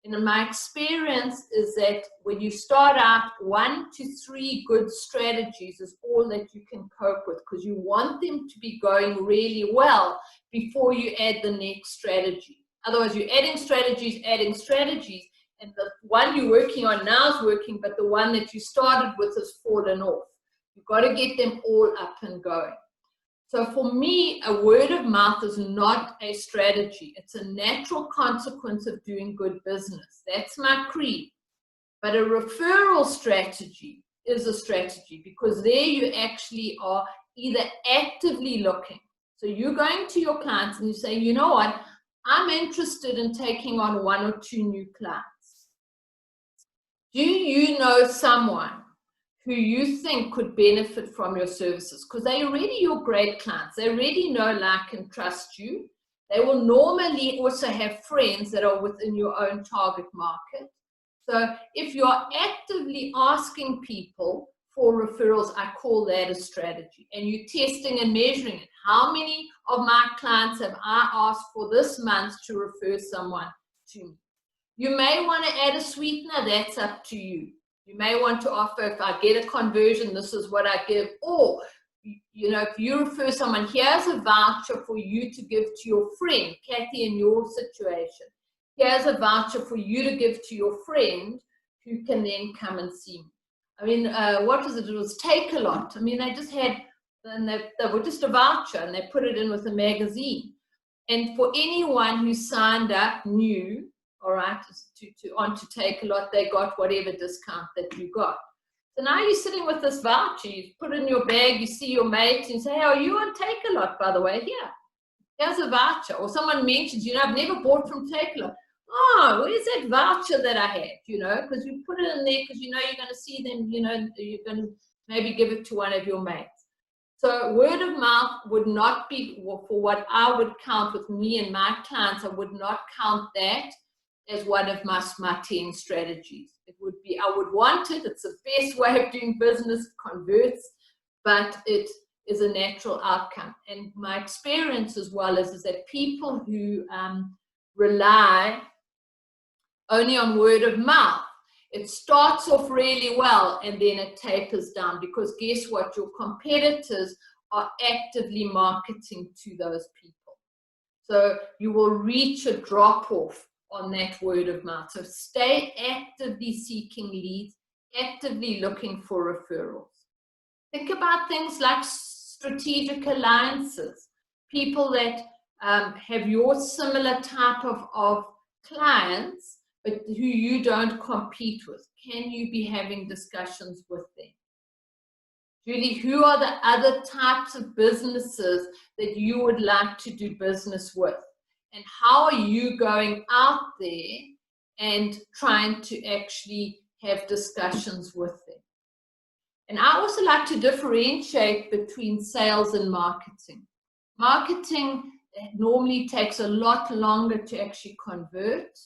And my experience is that when you start out, 1 to 3 good strategies is all that you can cope with, because you want them to be going really well before you add the next strategy. Otherwise, you're adding strategies, and the one you're working on now is working, but the one that you started with has fallen off. You've got to get them all up and going. So for me, a word of mouth is not a strategy. It's a natural consequence of doing good business. That's my creed. But a referral strategy is a strategy, because there you actually are either actively looking. So you're going to your clients and you say, you know what, I'm interested in taking on 1 or 2 new clients. Do you know someone who you think could benefit from your services? Because they're already your great clients. They already know, like, and trust you. They will normally also have friends that are within your own target market. So if you're actively asking people for referrals, I call that a strategy. And you're testing and measuring it. How many of my clients have I asked for this month to refer someone to me? You may want to add a sweetener. That's up to you. You may want to offer, if I get a conversion, this is what I give. Or, you know, if you refer someone, here's a voucher for you to give to your friend, Kathy, in your situation. Here's a voucher for you to give to your friend who can then come and see me. I mean, what was it? It was Take a Lot. I mean, they just had, and they were just a voucher, and they put it in with a magazine. And for anyone who signed up new, all right, to Take a Lot, they got whatever discount that you got. So now you're sitting with this voucher, you put it in your bag, you see your mates, and you say, hey, are you on Take a Lot, by the way? Yeah, here's a voucher. Or someone mentions, you know, I've never bought from Take a Lot. Oh, where's that voucher that I had, you know, because you put it in there because you know you're going to see them, you know, you're going to maybe give it to one of your mates. So word of mouth would not be, for what I would count with me and my clients, I would not count that as one of my 10 strategies. It would be, I would want it, it's the best way of doing business, converts, but it is a natural outcome. And my experience as well is that people who rely only on word of mouth, it starts off really well and then it tapers down, because guess what? Your competitors are actively marketing to those people. So you will reach a drop-off on that word of mouth. So stay actively seeking leads, actively looking for referrals. Think about things like strategic alliances, people that have your similar type of clients, but who you don't compete with. Can you be having discussions with them? Julie, who are the other types of businesses that you would like to do business with? And how are you going out there and trying to actually have discussions with them? And I also like to differentiate between sales and marketing. Marketing normally takes a lot longer to actually convert.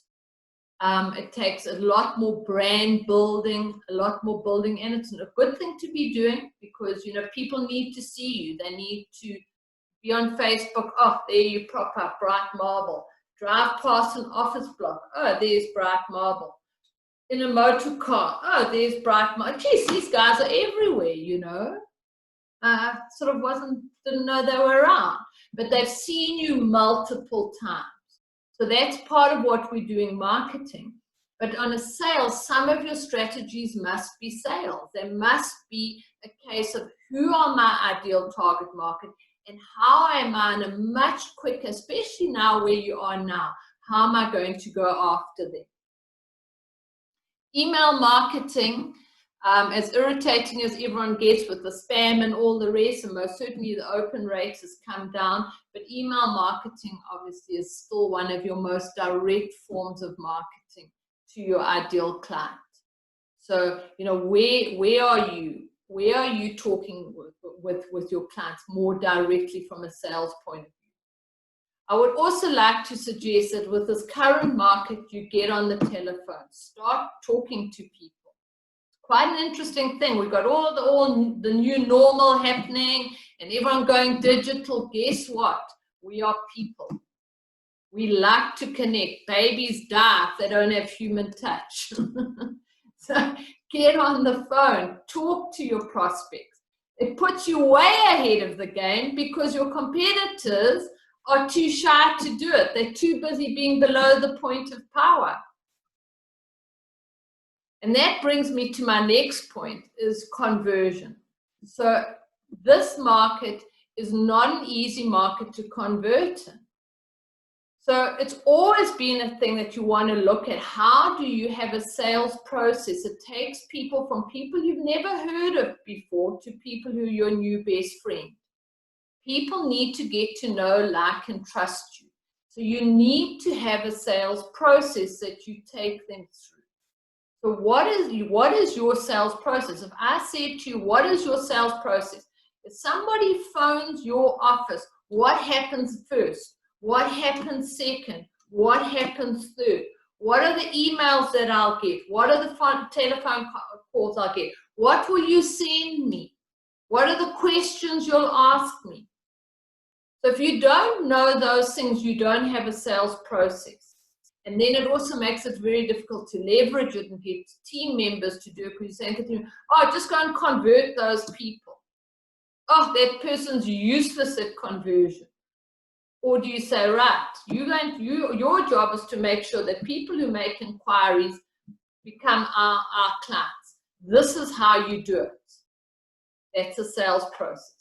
It takes a lot more brand building, and it's a good thing to be doing, because, you know, people need to see you. They need to be on Facebook. Oh, there you prop up bright marble. Drive past an office block. Oh, there's bright marble. In a motor car. Oh, there's bright marble. Geez, these guys are everywhere, you know. Sort of didn't know they were around, but they've seen you multiple times. So that's part of what we're doing marketing. But on a sale, some of your strategies must be sales. There must be a case of who are my ideal target market, and how am I in a much quicker, especially now where you are now, how am I going to go after them? Email marketing, as irritating as everyone gets with the spam and all the rest, and most certainly the open rates has come down, but email marketing obviously is still one of your most direct forms of marketing to your ideal client. So, you know, where are you? Where are you talking with your clients more directly from a sales point of view? I would also like to suggest that with this current market, you get on the telephone, start talking to people. It's quite an interesting thing. We've got all the new normal happening and everyone going digital. Guess what? We are people. We like to connect. Babies die if they don't have human touch. So get on the phone, talk to your prospects. It puts you way ahead of the game because your competitors are too shy to do it. They're too busy being below the point of power. And that brings me to my next point, is conversion. So this market is not an easy market to convert in. So it's always been a thing that you want to look at. How do you have a sales process? It takes people from people you've never heard of before to people who are your new best friend. People need to get to know, like, and trust you. So you need to have a sales process that you take them through. So what is your sales process? If I said to you, what is your sales process? If somebody phones your office, what happens first? What happens second? What happens third? What are the emails that I'll get? What are the telephone calls I'll get? What will you send me? What are the questions you'll ask me? So if you don't know those things, you don't have a sales process. And then it also makes it very difficult to leverage it and get team members to do it, because you're saying to them, oh, just go and convert those people. Oh, that person's useless at conversion. Or do you say, right, your job is to make sure that people who make inquiries become our clients. This is how you do it. That's a sales process.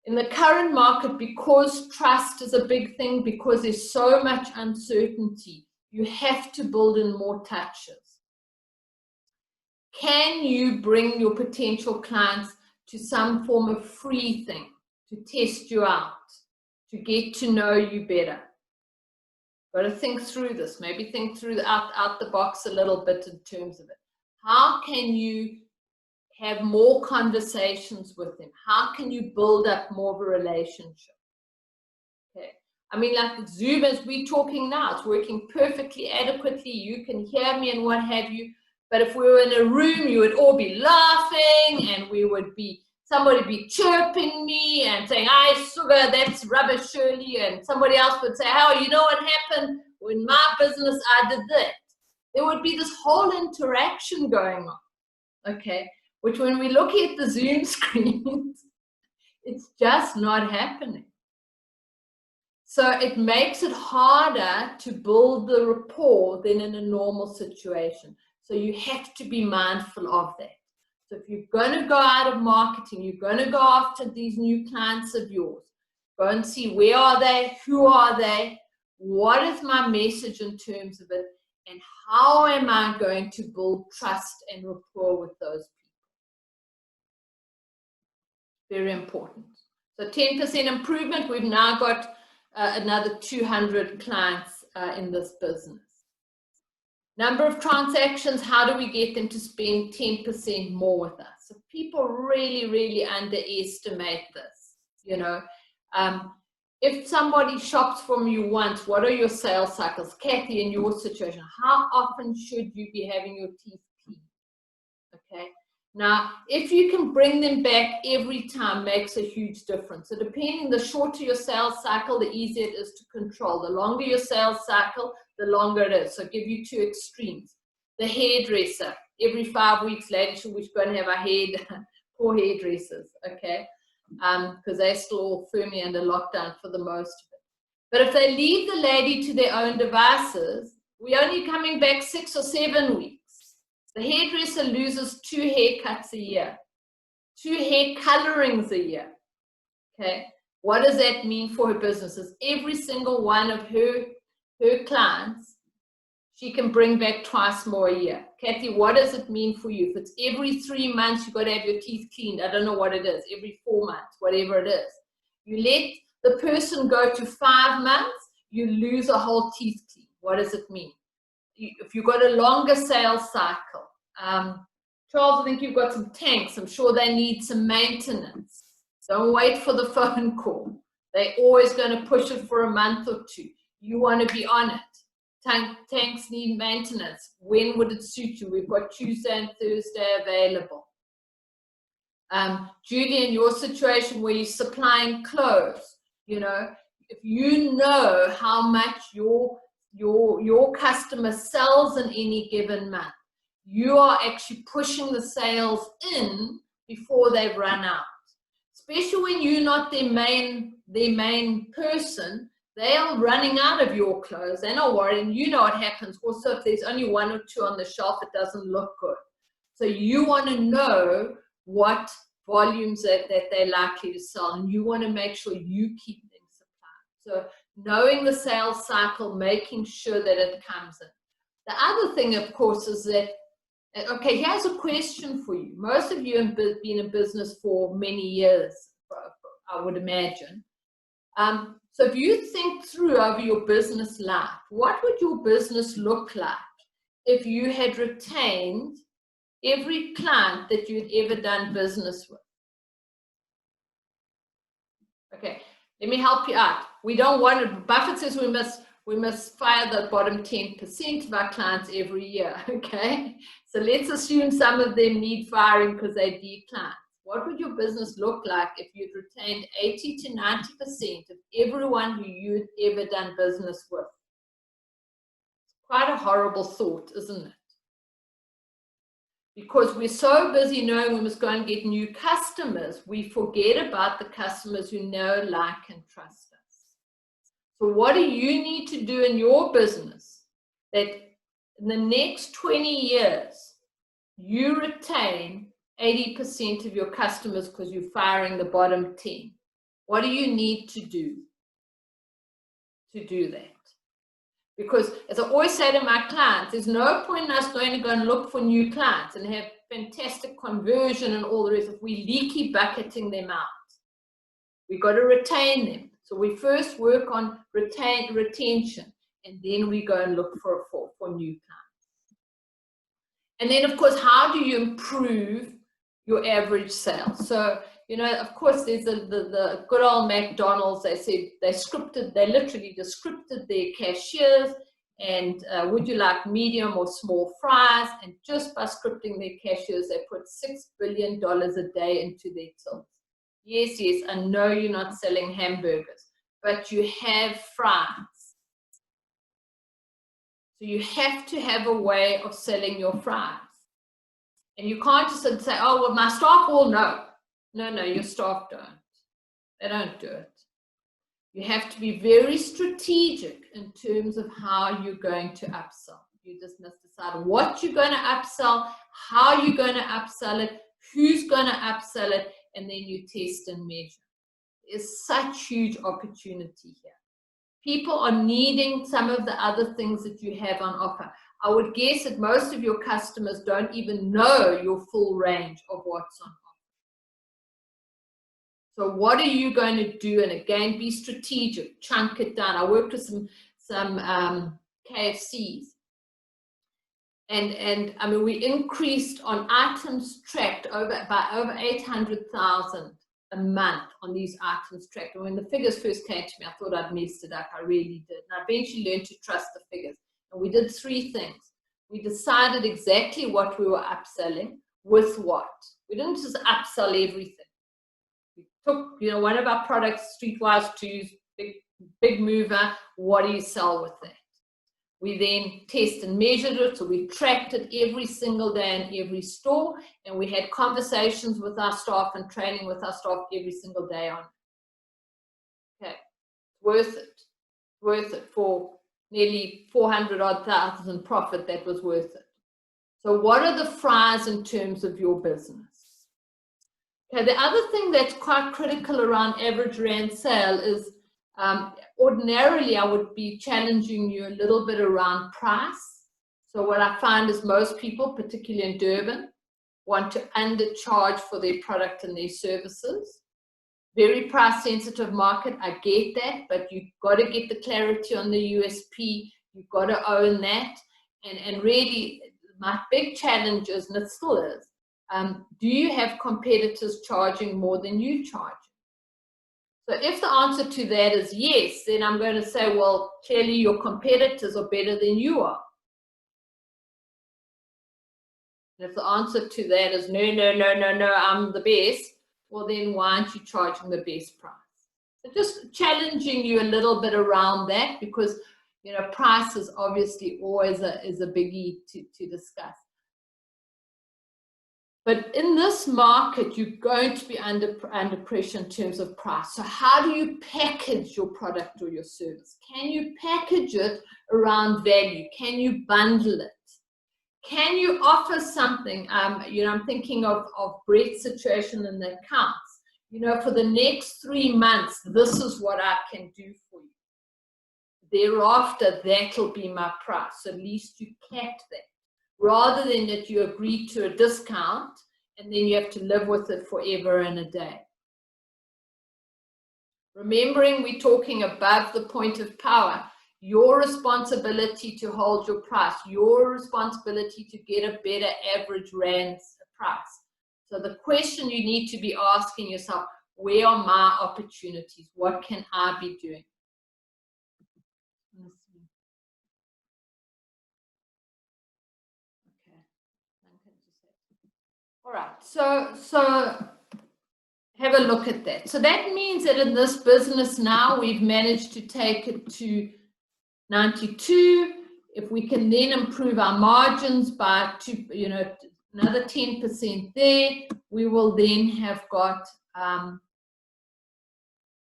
In the current market, because trust is a big thing, because there's so much uncertainty, you have to build in more touches. Can you bring your potential clients to some form of free thing to test you out, to get to know you better? Got to think through this. Maybe think through out the box a little bit in terms of it. How can you have more conversations with them? How can you build up more of a relationship? Okay. I mean, like Zoom, as we're talking now, it's working perfectly adequately. You can hear me and what have you. But if we were in a room, you would all be laughing, and somebody be chirping me and saying, "Aye, sugar, that's rubbish, Shirley." And somebody else would say, "Oh, you know what happened when my business, I did that." There would be this whole interaction going on, okay? Which when we look at the Zoom screens, it's just not happening. So it makes it harder to build the rapport than in a normal situation. So you have to be mindful of that. So if you're going to go out of marketing, you're going to go after these new clients of yours, go and see where are they, who are they, what is my message in terms of it, and how am I going to build trust and rapport with those people. Very important. So 10% improvement. We've now got another 200 clients in this business. Number of transactions, how do we get them to spend 10% more with us? So people really, really underestimate this. You know, if somebody shops from you once, what are your sales cycles? Kathy, in your situation, how often should you be having your teeth cleaned? Okay. Now, if you can bring them back every time, makes a huge difference. So depending, the shorter your sales cycle, the easier it is to control. The longer your sales cycle, the longer it is. So I'll give you two extremes. The hairdresser, every 5 weeks, ladies, we're going to have our poor hairdressers, okay? Because they're still all firmly under lockdown for the most of it. But if they leave the lady to their own devices, we're only coming back 6 or 7 weeks. The hairdresser loses 2 haircuts a year, 2 hair colorings a year, okay? What does that mean for her businesses? Every single one of her clients, she can bring back twice more a year. Kathy, what does it mean for you? If it's every 3 months, you've got to have your teeth cleaned. I don't know what it is, every 4 months, whatever it is. You let the person go to 5 months, you lose a whole teeth clean. What does it mean? If you've got a longer sales cycle, Charles, I think you've got some tanks. I'm sure they need some maintenance. Don't wait for the phone call. They're always going to push it for a month or 2. You want to be on it. Tanks need maintenance. When would it suit you? We've got Tuesday and Thursday available. Julie, in your situation where you're supplying clothes, you know, if you know how much your customer sells in any given month, you are actually pushing the sales in before they've run out. Especially when you're not their main person, they are running out of your clothes. They're not worried. And you know what happens. Also, if there's only one or two on the shelf, it doesn't look good. So you want to know what volumes that they're likely to sell, and you want to make sure you keep them supplied. So knowing the sales cycle, making sure that it comes in. The other thing, of course, is that, okay, here's a question for you. Most of you have been in business for many years, I would imagine. So if you think through over your business life, what would your business look like if you had retained every client that you'd ever done business with? Okay, let me help you out. We don't want to, Buffett says we must fire the bottom 10% of our clients every year, okay? So let's assume some of them need firing because they decline. What would your business look like if you'd retained 80 to 90% of everyone who you'd ever done business with? It's quite a horrible thought, isn't it? Because we're so busy knowing we must go and get new customers, we forget about the customers who know, like, and trust us. So what do you need to do in your business that in the next 20 years, you retain 80% of your customers because you're firing the bottom 10? What do you need to do that? Because as I always say to my clients, there's no point in us going to go and look for new clients and have fantastic conversion and all the rest if we leaky bucketing them out. We've got to retain them. So we first work on retention, and then we go and look for new clients. And then, of course, how do you improve your average sales? So, you know, of course, there's the good old McDonald's. They said they literally just scripted their cashiers, and would you like medium or small fries? And just by scripting their cashiers, they put $6 billion a day into their tills. Yes, I know you're not selling hamburgers, but you have fries. So you have to have a way of selling your fries. And you can't just say, oh, well, my staff all know. No, your staff don't. They don't do it. You have to be very strategic in terms of how you're going to upsell. You just must decide what you're going to upsell, how you're going to upsell it, who's going to upsell it, and then you test and measure. There's such huge opportunity here. People are needing some of the other things that you have on offer. I would guess that most of your customers don't even know your full range of what's on offer. So what are you going to do? And again, be strategic, chunk it down. I worked with some KFCs. And I mean, we increased on items tracked by over 800,000 a month on these items tracked. And when the figures first came to me, I thought I'd messed it up. I really did. And I eventually learned to trust the figures. And we did three things. We decided exactly what we were upselling with what. We didn't just upsell everything. We took, you know, one of our products, Streetwise 2's, big mover. What do you sell with that? We then test and measured it, so we tracked it every single day in every store, and we had conversations with our staff and training with our staff every single day on it. Okay, worth it for nearly 400,000 profit. That was worth it. So what are the fries in terms of your business? Okay, the other thing that's quite critical around average rand sale is ordinarily, I would be challenging you a little bit around price. So what I find is most people, particularly in Durban, want to undercharge for their product and their services. Very price sensitive market, I get that, but you've got to get the clarity on the USP. You've got to own that. And really, my big challenge is, and it still is, do you have competitors charging more than you charge? So if the answer to that is yes, then I'm going to say, well, clearly your competitors are better than you are. And if the answer to that is no, I'm the best, well, then why aren't you charging the best price? So just challenging you a little bit around that, because you know, price is obviously always is a biggie to discuss. But in this market, you're going to be under pressure in terms of price. So how do you package your product or your service? Can you package it around value? Can you bundle it? Can you offer something? You know, I'm thinking of Brett's situation in the accounts. You know, for the next 3 months, this is what I can do for you. Thereafter, that'll be my price. So at least you capped that, rather than that you agree to a discount and then you have to live with it forever and a day. Remembering we're talking above the point of power, your responsibility to hold your price, your responsibility to get a better average rand price. So the question you need to be asking yourself, where are my opportunities? What can I be doing? All right, so have a look at that. So that means that in this business now, we've managed to take it to 92. If we can then improve our margins by another 10% there, we will then have got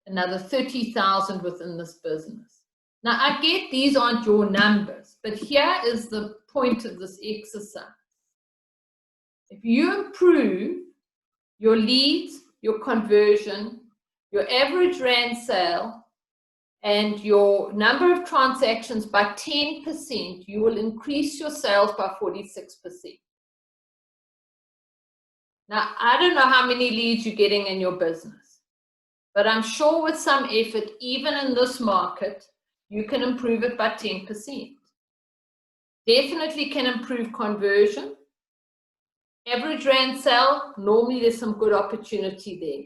another 30,000 within this business. Now, I get these aren't your numbers, but here is the point of this exercise. If you improve your leads, your conversion, your average rand sale, and your number of transactions by 10%, you will increase your sales by 46%. Now, I don't know how many leads you're getting in your business, but I'm sure with some effort, even in this market, you can improve it by 10%. Definitely can improve conversion. Average rand sale, normally there's some good opportunity there.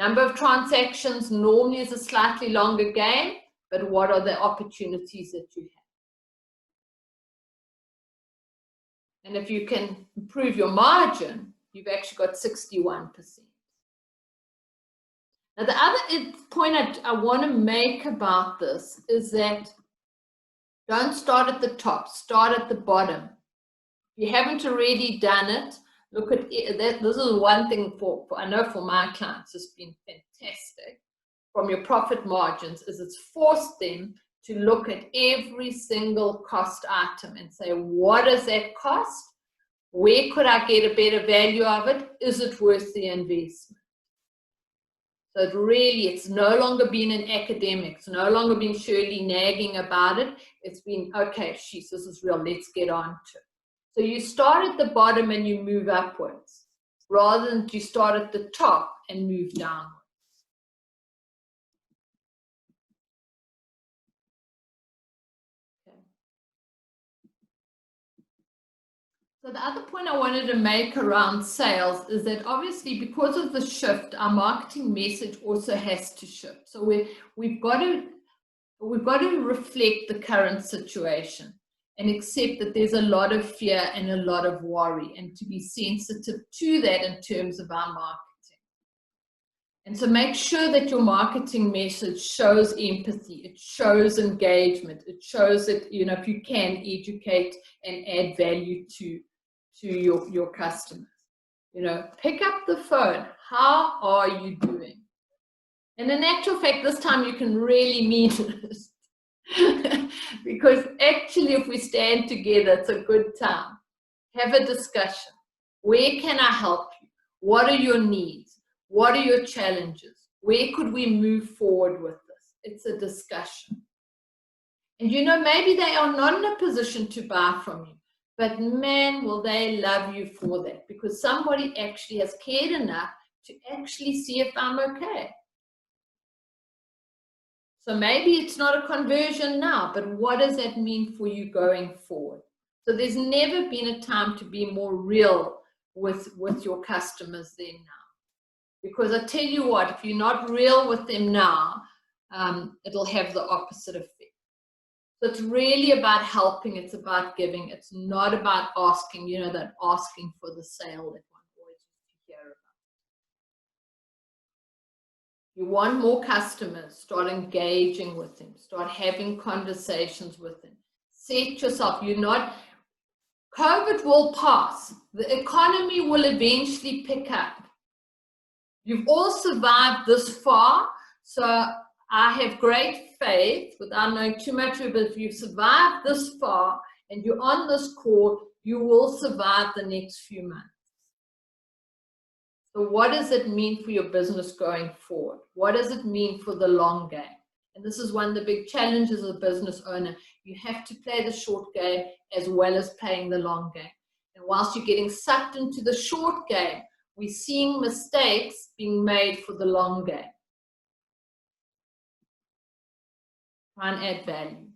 Number of transactions normally is a slightly longer game, but what are the opportunities that you have? And if you can improve your margin, you've actually got 61%. Now, the other point I want to make about this is that don't start at the top, start at the bottom. If you haven't already done it, look at that. This is one thing I know for my clients, it's been fantastic from your profit margins, is it's forced them to look at every single cost item and say, what does that cost? Where could I get a better value of it? Is it worth the investment? So it's no longer been an academic. It's no longer been Shirley nagging about it. It's been, okay, this is real. Let's get on to it. So you start at the bottom and you move upwards, rather than you start at the top and move downwards. Okay. So the other point I wanted to make around sales is that obviously because of the shift, our marketing message also has to shift. So we've got to reflect the current situation and accept that there's a lot of fear and a lot of worry, and to be sensitive to that in terms of our marketing. And so make sure that your marketing message shows empathy, it shows engagement, it shows that, you know, if you can educate and add value to your customers. You know, pick up the phone. How are you doing? And in actual fact, this time you can really mean it. Because actually, if we stand together, it's a good time. Have a discussion. Where can I help you? What are your needs? What are your challenges? Where could we move forward with this? It's a discussion. And you know, maybe they are not in a position to buy from you, but man, will they love you for that, because somebody actually has cared enough to actually see if I'm okay. So maybe it's not a conversion now, but what does that mean for you going forward? So there's never been a time to be more real with your customers than now. Because I tell you what, if you're not real with them now, it'll have the opposite effect. So it's really about helping, it's about giving, it's not about asking, you know, that asking for the sale that one always hear You want more customers, start engaging with them, start having conversations with them. Set yourself, COVID will pass. The economy will eventually pick up. You've all survived this far, so I have great faith, without knowing too much about it, if you've survived this far and you're on this call, you will survive the next few months. So what does it mean for your business going forward? What does it mean for the long game? And this is one of the big challenges of a business owner. You have to play the short game as well as playing the long game. And whilst you're getting sucked into the short game, we're seeing mistakes being made for the long game. Try and add value.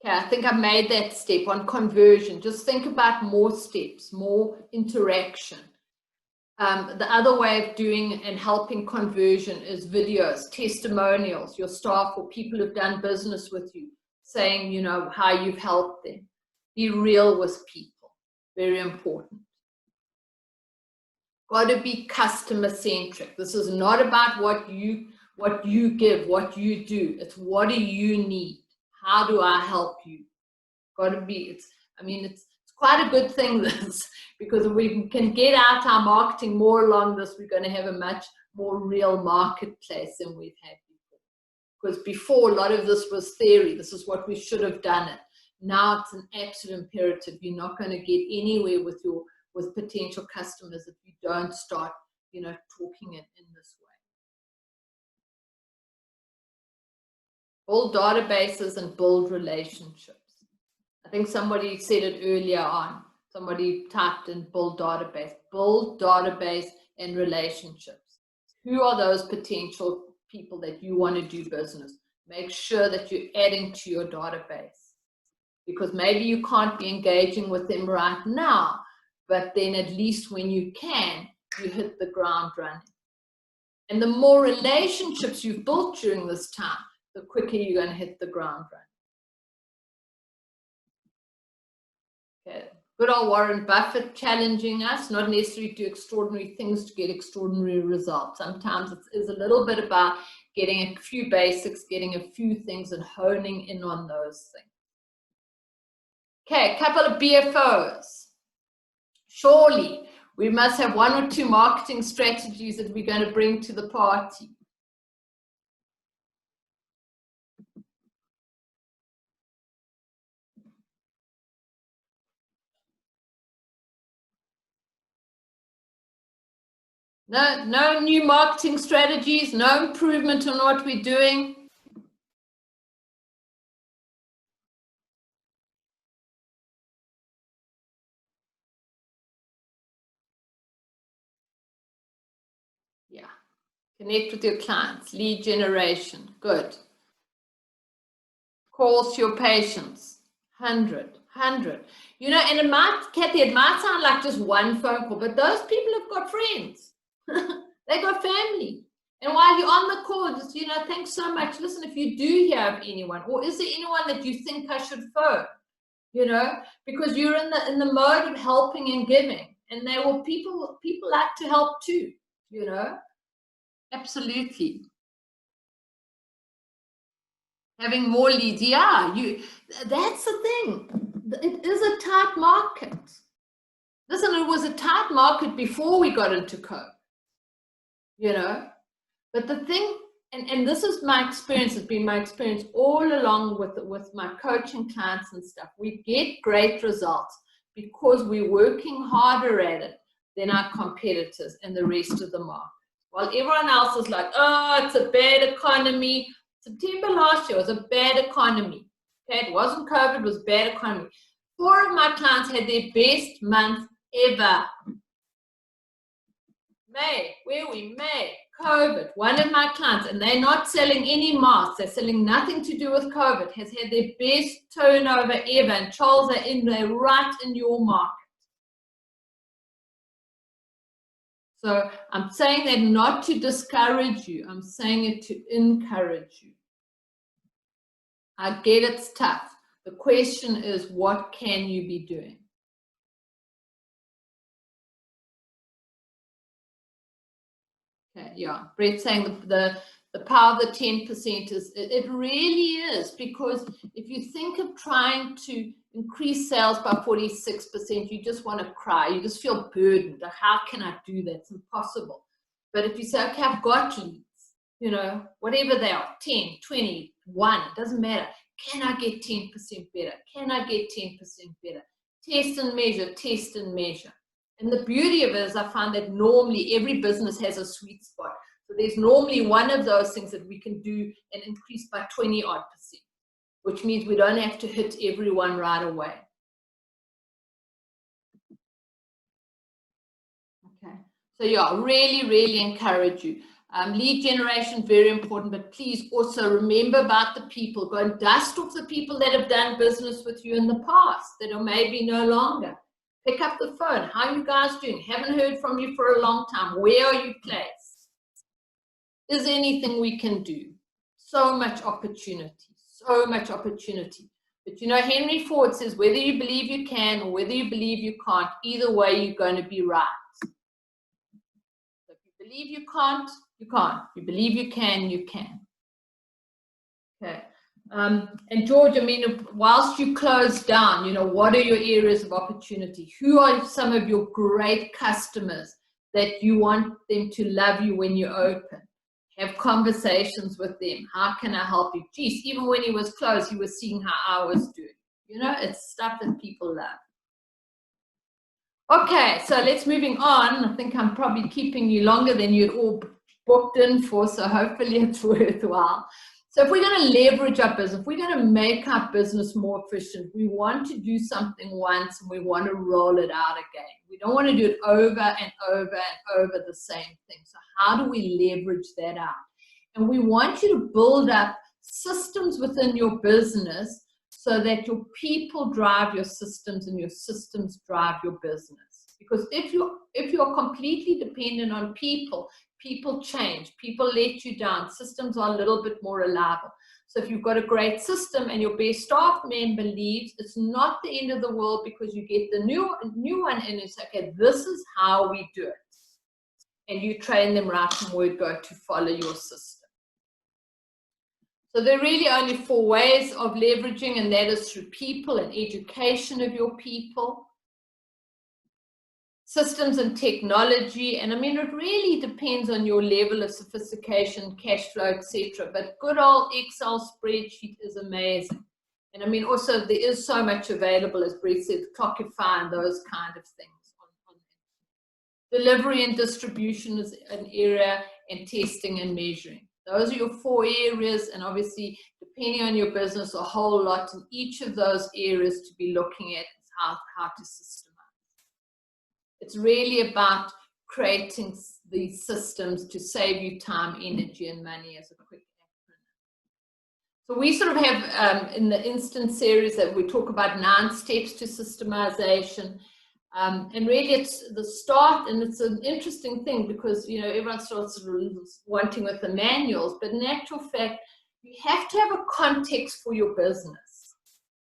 Okay, I think I made that step on conversion. Just think about more steps, more interaction. The other way of doing and helping conversion is videos, testimonials, your staff or people who've done business with you, saying, how you've helped them. Be real with people. Very important. Got to be customer centric. This is not about what you give, what you do. It's what do you need? How do I help you? Got to be, it's quite a good thing, this, because if we can get out our marketing more along this, we're going to have a much more real marketplace than we've had before. Because before, a lot of this was theory. This is what we should have done it. Now it's an absolute imperative. You're not going to get anywhere with potential customers if you don't start, talking it in this way. Build databases and build relationships. I think somebody said it earlier on. Somebody typed in build database and relationships. Who are those potential people that you want to do business? Make sure that you're adding to your database, because maybe you can't be engaging with them right now, but then at least when you can, you hit the ground running. And the more relationships you've built during this time, the quicker you're going to hit the ground running. Okay. Good old Warren Buffett challenging us, not necessarily do extraordinary things to get extraordinary results. Sometimes it is a little bit about getting a few basics, getting a few things and honing in on those things. Okay, a couple of BFOs. Surely we must have one or two marketing strategies that we're going to bring to the party. No new marketing strategies, no improvement on what we're doing. Yeah. Connect with your clients, lead generation, good. Calls to your patients, 100. And it might, Kathy, it might sound like just one phone call, but those people have got friends. They got family. And while you're on the call, just, thanks so much. Listen, if you do hear of anyone, or is there anyone that you think I should phone? Because you're in the mode of helping and giving. And people like to help too, Absolutely. Having more leads, that's the thing. It is a tight market. Listen, it was a tight market before we got into COVID. But the thing, and this is my experience, it's been my experience all along with my coaching clients and stuff. We get great results because we're working harder at it than our competitors and the rest of the market. While everyone else is like, oh, it's a bad economy. September last year was a bad economy. Okay, it wasn't COVID, it was bad economy. 4 of my clients had their best month ever. May, COVID. One of my clients, and they're not selling any masks, they're selling nothing to do with COVID, has had their best turnover ever. And Charles, they're right in your market. So I'm saying that not to discourage you, I'm saying it to encourage you. I get it's tough. The question is, what can you be doing? Okay, yeah. Brett's saying the power of the 10% is, it really is, because if you think of trying to increase sales by 46%, you just want to cry. You just feel burdened. Like, how can I do that? It's impossible. But if you say, okay, I've got leads, you know, whatever they are, 10, 20, 1, it doesn't matter. Can I get 10% better? Can I get 10% better? Test and measure, test and measure. And the beauty of it is I find that normally every business has a sweet spot. So there's normally one of those things that we can do and increase by 20-odd%, which means we don't have to hit everyone right away. Okay. So yeah, really, really encourage you. Lead generation, very important, but please also remember about the people. Go and dust off the people that have done business with you in the past, that are maybe no longer. Pick up the phone. How are you guys doing? Haven't heard from you for a long time. Where are you placed? Is there anything we can do? So much opportunity, so much opportunity. But you know, Henry Ford says, whether you believe you can or whether you believe you can't, either way, you're going to be right. So if you believe you can't, you can't. If you believe you can, you can. Okay. And George, I mean, whilst you close down, you know, what are your areas of opportunity? Who are some of your great customers that you want them to love you when you open? Have conversations with them. How can I help you? Geez, even when he was closed, he was seeing how I was doing. You know, it's stuff that people love. Okay, so let's moving on. I think I'm probably keeping you longer than you'd all booked in for, so hopefully it's worthwhile. So if we're going to leverage our business, if we're going to make our business more efficient, we want to do something once and we want to roll it out again. We don't want to do it over and over and over the same thing. So how do we leverage that out? And we want you to build up systems within your business so that your people drive your systems and your systems drive your business. Because if you're completely dependent on people, people change, people let you down, systems are a little bit more reliable. So if you've got a great system and your best staff member leaves, it's not the end of the world, because you get the new one in and say, okay, this is how we do it. And you train them right from word go to follow your system. So there are really only 4 ways of leveraging, and that is through people and education of your people, systems and technology. And I mean, it really depends on your level of sophistication, cash flow, etc. But good old Excel spreadsheet is amazing. And I mean, also there is so much available, as Brett said, Clockify and those kind of things. Delivery and distribution is an area, and testing and measuring. Those are your 4 areas, and obviously, depending on your business, a whole lot in each of those areas to be looking at how to systemize. It's really about creating these systems to save you time, energy, and money as a quick acronym. So we sort of have, in the instant series, that we talk about 9 steps to systemization. And really it's the start, and it's an interesting thing because, you know, everyone starts wanting with the manuals, but in actual fact, you have to have a context for your business.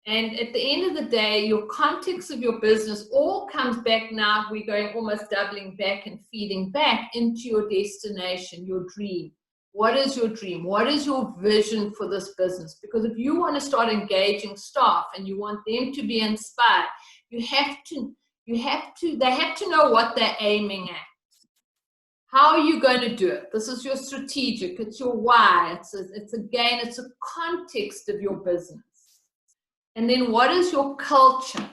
And at the end of the day, your context of your business all comes back now. We're going almost doubling back and feeding back into your destination, your dream. What is your dream? What is your vision for this business? Because if you want to start engaging staff and you want them to be inspired, they have to know what they're aiming at. How are you going to do it? This is your strategic, it's your why, it's a context of your business. And then what is your culture?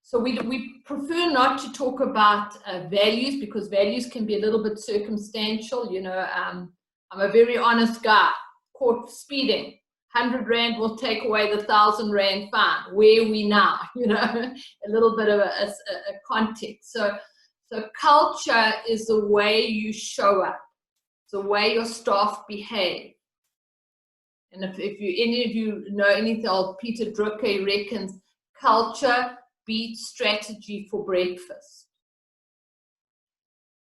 So we prefer not to talk about values, because values can be a little bit circumstantial. You know, I'm a very honest guy. Caught speeding, 100 Rand will take away the 1,000 Rand fine. Where are we now? You know, a little bit of a context. So culture is the way you show up. It's the way your staff behave. And if any of you know anything, Peter Drucker reckons culture beats strategy for breakfast.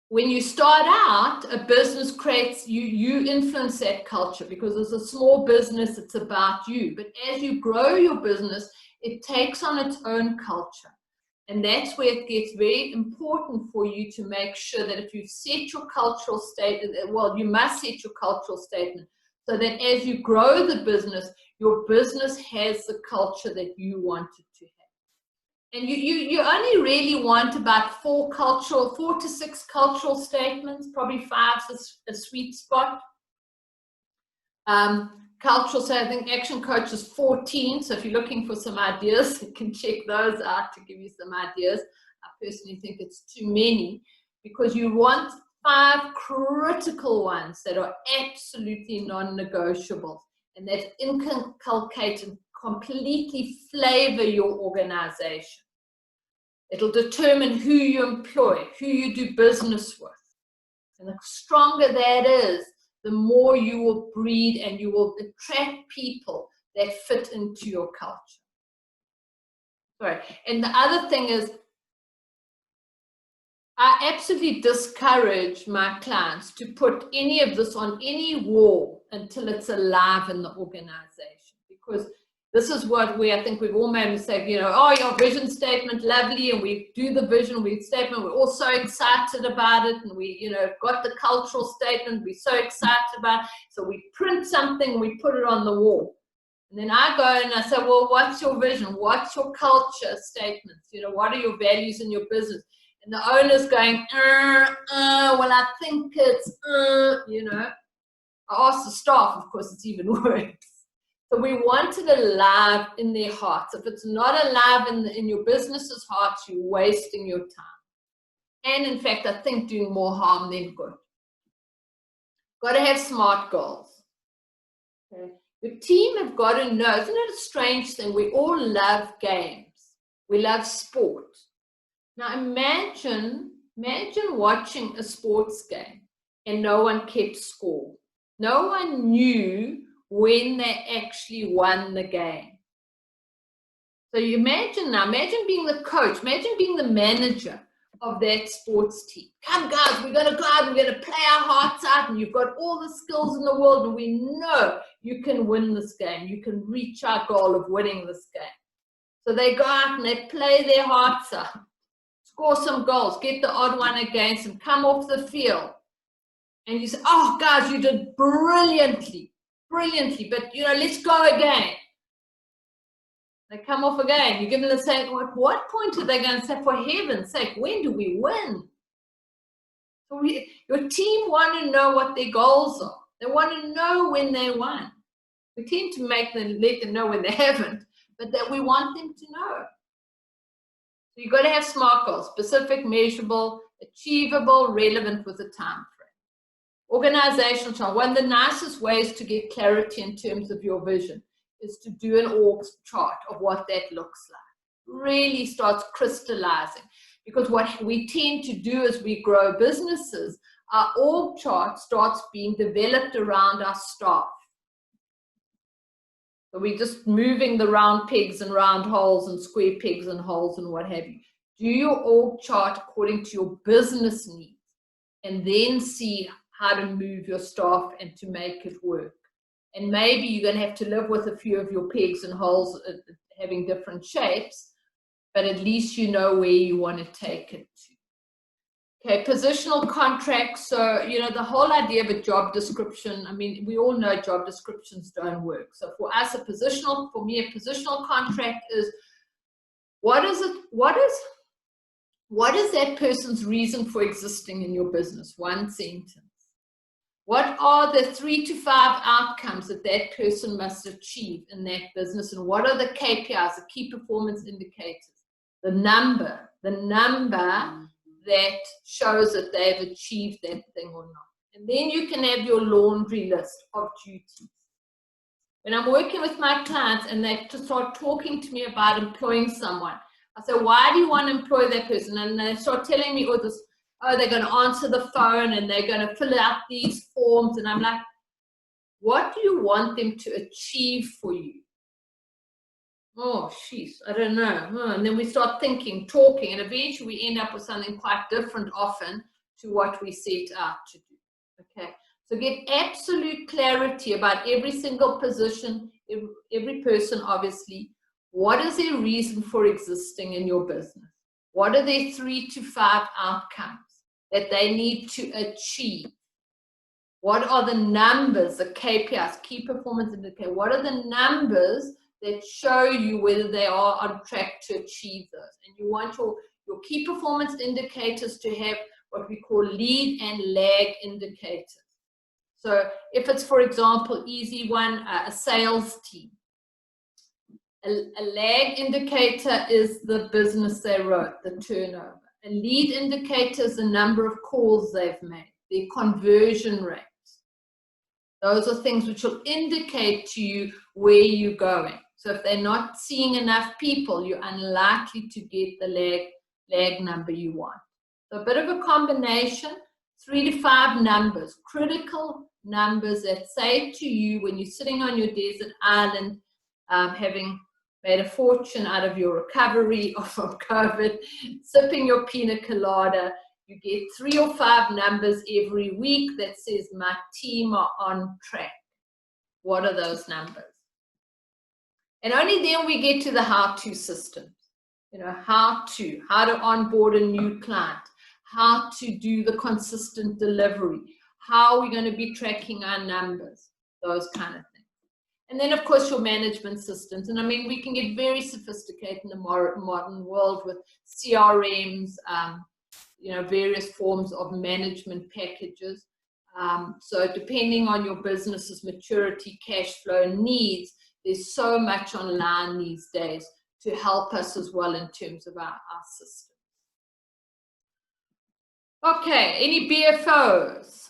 When you start out, a business creates, you influence that culture, because it's a small business, it's about you. But as you grow your business, it takes on its own culture. And that's where it gets very important for you to make sure that if you've set your cultural statement, well, you must set your cultural statement so that as you grow the business, your business has the culture that you want it to have. And you only really want about 4 to 6 cultural statements, probably 5 is a sweet spot. Cultural, so I think ActionCOACH is 14. So if you're looking for some ideas, you can check those out to give you some ideas. I personally think it's too many because you want 5 critical ones that are absolutely non-negotiable and that inculcate and completely flavor your organization. It'll determine who you employ, who you do business with. And the stronger that is, the more you will breed and you will attract people that fit into your culture. Right. And the other thing is, I absolutely discourage my clients to put any of this on any wall until it's alive in the organization, because this is what I think we've all made a mistake, oh, your vision statement, lovely, and we do the vision statement, we're all so excited about it, and we, got the cultural statement, we're so excited about it, so we print something, we put it on the wall. And then I go and I say, well, what's your vision? What's your culture statements? What are your values in your business? And the owner's going, well, I think it's, I ask the staff, of course, it's even worse. So we want it alive in their hearts. If it's not alive in your business's hearts, you're wasting your time. And in fact, I think doing more harm than good. Got to have SMART goals. Okay. Your team have got to know, isn't it a strange thing? We all love games. We love sport. Now imagine watching a sports game and no one kept score. No one knew when they actually won the game. So you imagine being the coach, imagine being the manager of that sports team. Come guys, we're going to go out, we're going to play our hearts out, and you've got all the skills in the world, and we know you can win this game. You can reach our goal of winning this game. So they go out and they play their hearts out, score some goals, get the odd one against them, come off the field. And you say, oh guys, you did brilliantly, but let's go again. They come off again. You give them the same. At what point are they going to say, for heaven's sake, when do we win? So your team want to know what their goals are. They want to know when they won. We tend to let them know when they haven't, but that we want them to know. So you've got to have SMART goals: specific, measurable, achievable, relevant with a time frame. Organizational chart. One of the nicest ways to get clarity in terms of your vision is to do an org chart of what that looks like. Really starts crystallizing. Because what we tend to do as we grow businesses, our org chart starts being developed around our staff. So we're just moving the round pegs and round holes and square pegs and holes and what have you. Do your org chart according to your business needs, and then see how to move your staff and to make it work. And maybe you're going to have to live with a few of your pegs and holes having different shapes, but at least you know where you want to take it to. Okay, positional contracts. So, the whole idea of a job description, I mean, we all know job descriptions don't work. So for us, a positional contract is, what is that person's reason for existing in your business? One sentence. What are the 3 to 5 outcomes that person must achieve in that business? And what are the KPIs, the key performance indicators? The number that shows that they've achieved that thing or not. And then you can have your laundry list of duties. When I'm working with my clients and they start talking to me about employing someone, I say, why do you want to employ that person? And they start telling me all this, they're going to answer the phone and they're going to fill out these forms. And I'm like, what do you want them to achieve for you? Oh, jeez, I don't know. And then we start thinking, talking, and eventually we end up with something quite different often to what we set out to do. Okay, so get absolute clarity about every single position, every person, obviously. What is their reason for existing in your business? What are their 3 to 5 outcomes that they need to achieve? What are the numbers, the KPIs, key performance indicators? What are the numbers that show you whether they are on track to achieve those? And you want your key performance indicators to have what we call lead and lag indicators. So if it's, for example, easy one, a sales team, a lag indicator is the business they wrote, the turnover. A lead indicator is the number of calls they've made, their conversion rate. Those are things which will indicate to you where you're going. So if they're not seeing enough people, you're unlikely to get the lag number you want. So a bit of a combination, 3 to 5 numbers, critical numbers that say to you when you're sitting on your desert island, having made a fortune out of your recovery from COVID, sipping your pina colada, you get 3 or 5 numbers every week that says my team are on track. What are those numbers? And only then we get to the how-to systems. You know, how to onboard a new client, how to do the consistent delivery, how are we going to be tracking our numbers, those kind of things. And then, of course, your management systems. And I mean, we can get very sophisticated in the modern world with CRMs, you know, various forms of management packages. So depending on your business's maturity, cash flow needs, there's so much online these days to help us as well in terms of our system. Okay, any BFOs?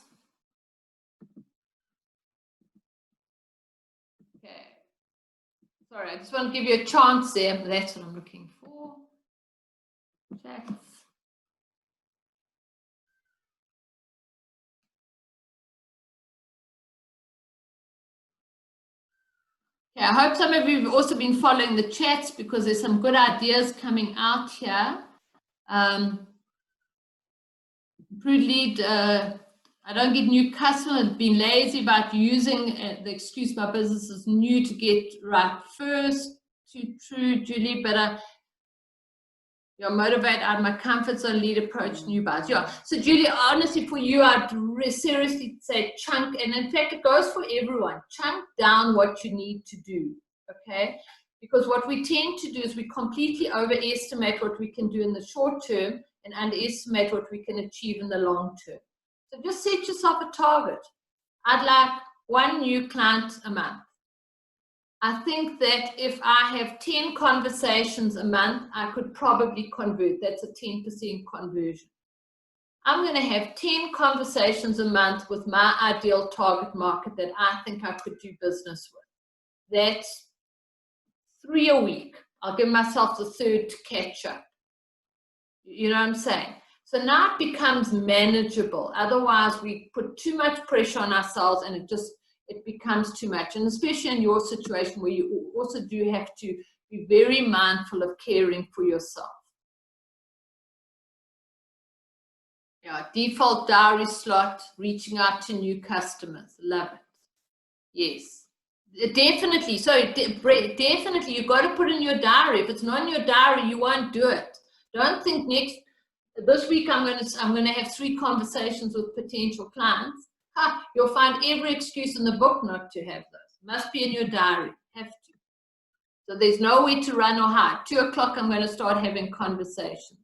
Okay. Sorry, I just want to give you a chance there. That's what I'm looking for. Chats. Okay, I hope some of you have also been following the chats because there's some good ideas coming out here. Improved lead, I don't get new customers. I've been lazy about using the excuse my business is new to get right first. Too true, Julie, but you're motivated out of my comfort zone, lead approach, new buyers. Yeah, so Julie, honestly, for you, I'd seriously say chunk, and in fact, it goes for everyone. Chunk down what you need to do, okay? Because what we tend to do is we completely overestimate what we can do in the short term and underestimate what we can achieve in the long term. So just set yourself a target. I'd like 1 new client a month. I think that if I have 10 conversations a month, I could probably convert. That's a 10% conversion. I'm going to have 10 conversations a month with my ideal target market that I think I could do business with. That's 3 a week. I'll give myself the 3rd to catch up. You know what I'm saying? So now it becomes manageable. Otherwise, we put too much pressure on ourselves and it becomes too much. And especially in your situation where you also do have to be very mindful of caring for yourself. Yeah, default diary slot, reaching out to new customers. Love it. Yes, definitely. So definitely, you've got to put in your diary. If it's not in your diary, you won't do it. Don't think this week I'm going to have 3 conversations with potential clients. You'll find every excuse in the book not to have those. Must be in your diary. Have to. So there's nowhere to run or hide. 2 o'clock, I'm going to start having conversations.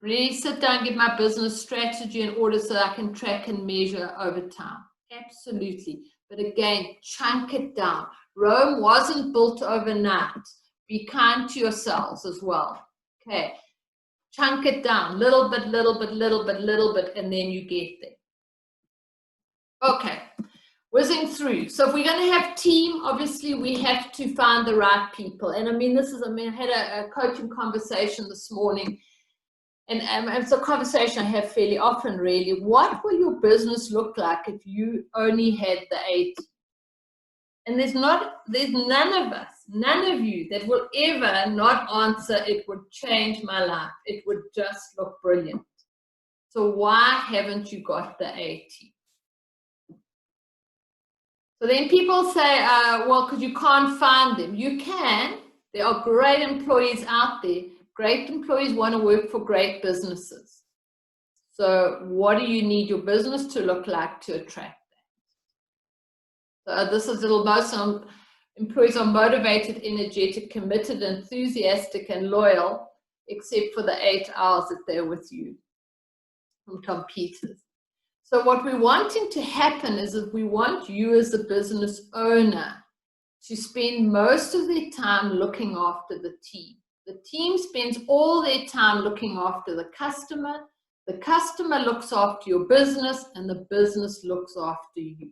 Really sit down, get my business strategy in order so I can track and measure over time. Absolutely. But again, chunk it down. Rome wasn't built overnight. Be kind to yourselves as well. Okay. Chunk it down, little bit, and then you get there. Okay, whizzing through. So if we're going to have team, obviously we have to find the right people. And I mean, I had a coaching conversation this morning, and it's a conversation I have fairly often, really. What will your business look like if you only had the 8? And there's none of us, none of you that will ever not answer, it would change my life. It would just look brilliant. So why haven't you got the 80? So then people say, well, because you can't find them. You can. There are great employees out there. Great employees want to work for great businesses. So what do you need your business to look like to attract that? So this is most employees are motivated, energetic, committed, enthusiastic, and loyal, except for the 8 hours that they're with you, from Tom Peters. So what we're wanting to happen is that we want you as a business owner to spend most of their time looking after the team. The team spends all their time looking after the customer looks after your business, and the business looks after you.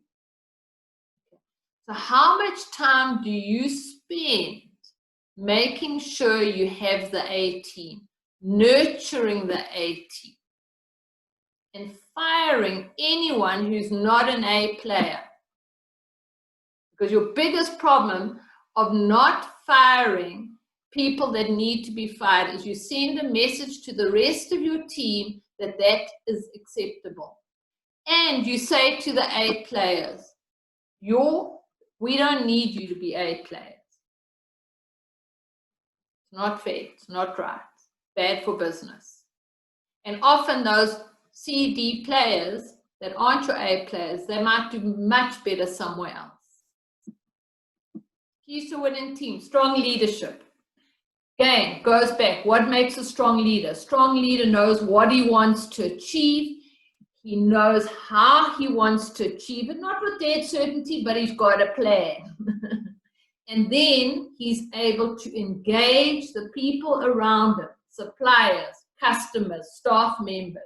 So how much time do you spend making sure you have the A team, nurturing the A team, and firing anyone who's not an A player? Because your biggest problem of not firing people that need to be fired is you send a message to the rest of your team that that is acceptable. And you say to the A players, we don't need you to be A players. It's not fair, it's not right, it's bad for business. And often those C, D players that aren't your A players, they might do much better somewhere else. Keys to winning team, strong leadership. Again, goes back, what makes a strong leader? A strong leader knows what he wants to achieve. He knows how he wants to achieve it, not with dead certainty, but he's got a plan. And then he's able to engage the people around him, suppliers, customers, staff members.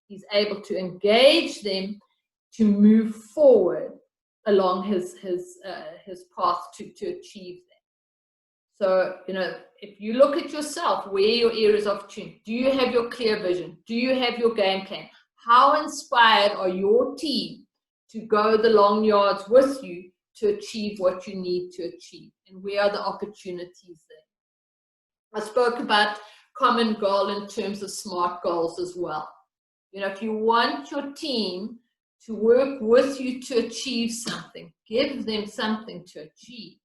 He's able to engage them to move forward along his path to achieve that. So, if you look at yourself, where your areas of opportunity, do you have your clear vision? Do you have your game plan? How inspired are your team to go the long yards with you to achieve what you need to achieve? And where are the opportunities there? I spoke about common goal in terms of SMART goals as well. If you want your team to work with you to achieve something, give them something to achieve.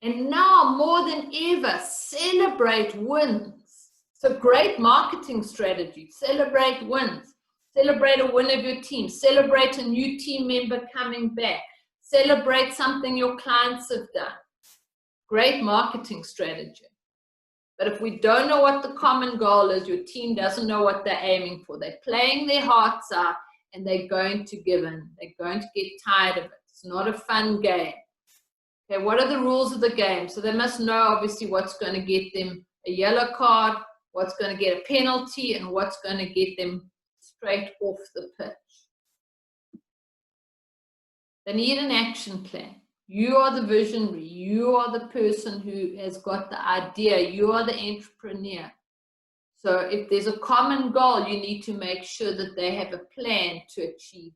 And now more than ever, celebrate wins. So great marketing strategy, celebrate wins. Celebrate a win of your team. Celebrate a new team member coming back. Celebrate something your clients have done. Great marketing strategy. But if we don't know what the common goal is, your team doesn't know what they're aiming for. They're playing their hearts out and they're going to give in. They're going to get tired of it. It's not a fun game. Okay, what are the rules of the game? So they must know obviously what's going to get them a yellow card, what's going to get a penalty, and what's going to get them straight off the pitch. They need an action plan. You are the visionary. You are the person who has got the idea. You are the entrepreneur. So if there's a common goal, you need to make sure that they have a plan to achieve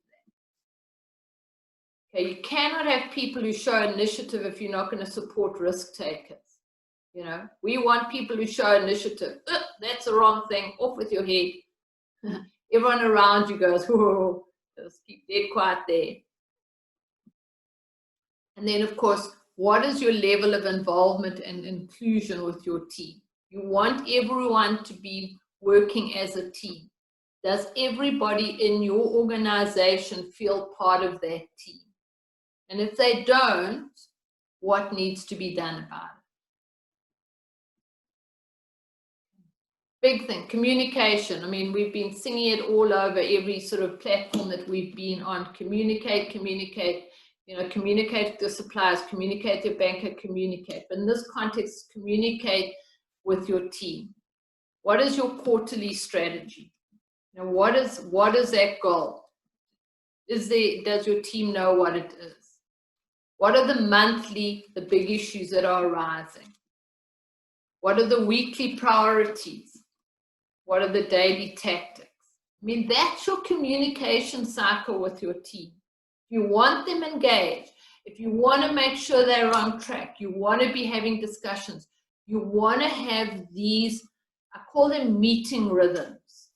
that. Okay, you cannot have people who show initiative if you're not going to support risk takers. We want people who show initiative. That's the wrong thing. Off with your head. Everyone around you goes, whoa, just keep dead quiet there. And then, of course, what is your level of involvement and inclusion with your team? You want everyone to be working as a team. Does everybody in your organization feel part of that team? And if they don't, what needs to be done about it? Big thing, communication. I mean, we've been singing it all over every sort of platform that we've been on. Communicate. Communicate with your suppliers, communicate with your banker, communicate. But in this context, communicate with your team. What is your quarterly strategy? What is that goal? Does your team know what it is? What are the big issues that are arising? What are the weekly priorities? What are the daily tactics? I mean, that's your communication cycle with your team. You want them engaged, if you want to make sure they're on track, you want to be having discussions, you want to have these, I call them meeting rhythms.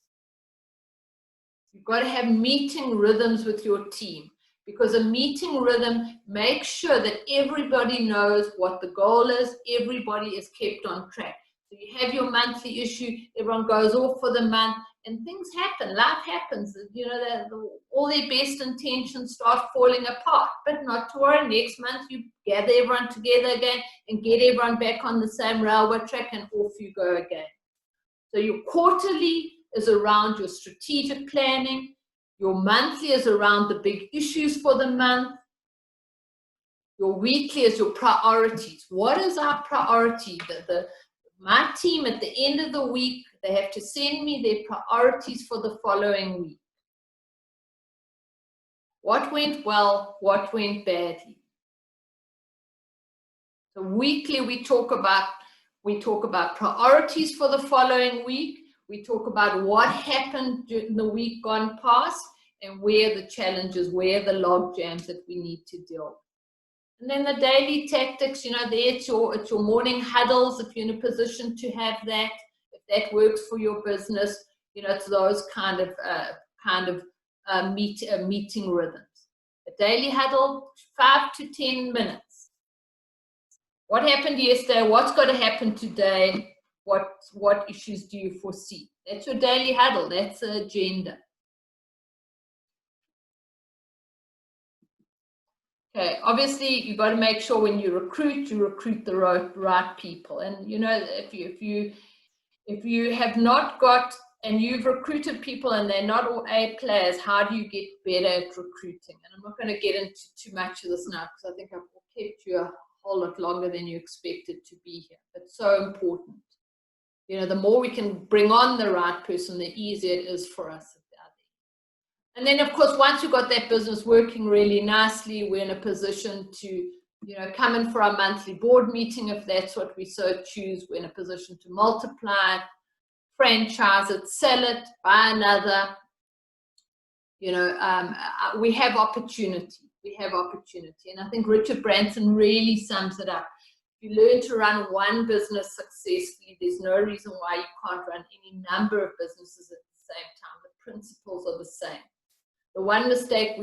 You've got to have meeting rhythms with your team. because a meeting rhythm makes sure that everybody knows what the goal is, everybody is kept on track. So you have your monthly issue, everyone goes off for the month, and things happen, life happens. You know, all their best intentions start falling apart, but not to worry. Next month you gather everyone together again and get everyone back on the same railway track, and off you go again. So your quarterly is around your strategic planning, your monthly is around the big issues for the month, your weekly is your priorities. What is our priority? My team at the end of the week, they have to send me their priorities for the following week. What went well, what went badly. So weekly we talk about priorities for the following week. We talk about what happened during the week gone past and where the challenges, where the log jams that we need to deal with. And then the daily tactics, you know, there it's your morning huddles, if you're in a position to have that, if that works for your business, you know, it's those kind of meeting rhythms. A daily huddle, 5 to 10 minutes. What happened yesterday? What's going to happen today? What issues do you foresee? That's your daily huddle. That's the agenda. Okay, obviously you've got to make sure when you recruit the right people. And you know, if you have not got, and you've recruited people and they're not all A players, how do you get better at recruiting? And I'm not going to get into too much of this now because I think I've kept you a whole lot longer than you expected to be here. It's so important. You know, the more we can bring on the right person, the easier it is for us. And then, of course, once you've got that business working really nicely, we're in a position to, you know, come in for our monthly board meeting if that's what we so choose. We're in a position to multiply it, franchise it, sell it, buy another. You know, we have opportunity. We have opportunity. And I think Richard Branson really sums it up. If you learn to run one business successfully, there's no reason why you can't run any number of businesses at the same time. The principles are the same. The one mistake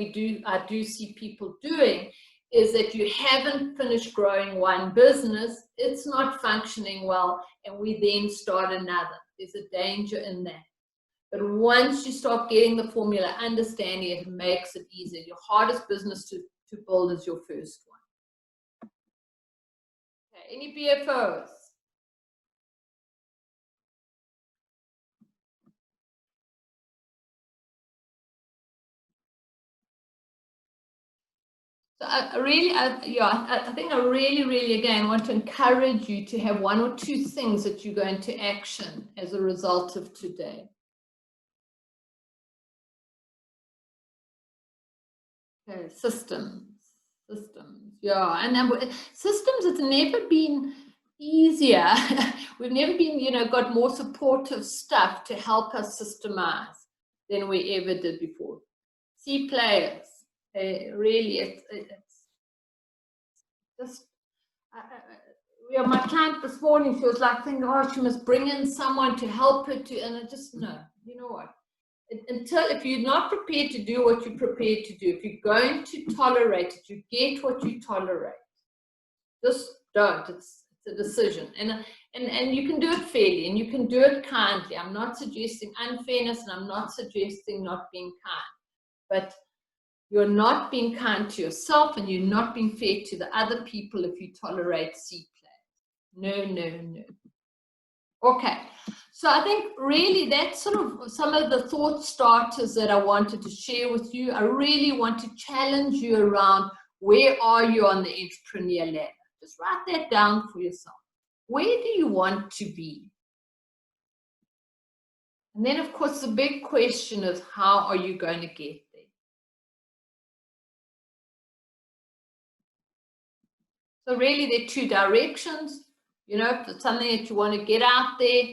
I do see people doing is that you haven't finished growing one business, it's not functioning well, and we then start another. There's a danger in that. But once you start getting the formula, understanding it, makes it easier. Your hardest business to build is your first one. Okay, any BFOs? I think I really, again, want to encourage you to have one or two things that you go into action as a result of today. Okay, systems. Yeah, and systems, it's never been easier. We've never been, you know, got more supportive stuff to help us systemize than we ever did before. C players. Really, it's just, my client this morning, she was like thinking, oh, she must bring in someone to help her to, and I just, no, you know what? If you're not prepared to do what you're prepared to do, if you're going to tolerate it, you get what you tolerate. Just don't. It's a decision. And you can do it fairly and you can do it kindly. I'm not suggesting unfairness and I'm not suggesting not being kind. But you're not being kind to yourself and you're not being fair to the other people if you tolerate C play. No. Okay, so I think really that's sort of some of the thought starters that I wanted to share with you. I really want to challenge you around where are you on the entrepreneur ladder. Just write that down for yourself. Where do you want to be? And then, of course, the big question is how are you going to get there? So really there are two directions. You know, if it's something that you want to get out there,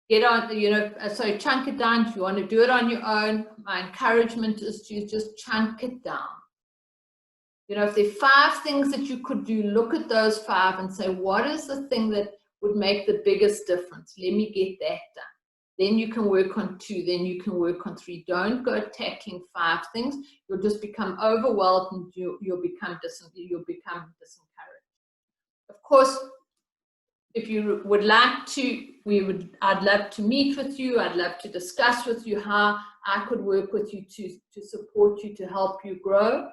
get on, you know, so chunk it down. If you want to do it on your own, my encouragement is to just chunk it down. You know, if there are 5 things that you could do, look at those 5 and say, what is the thing that would make the biggest difference? Let me get that done. then you can work on 2, then you can work on 3. Don't go tackling 5 things. You'll just become overwhelmed and you'll become disencouraged. Of course, if you would like to, I'd love to meet with you. I'd love to discuss with you how I could work with you to support you, to help you grow.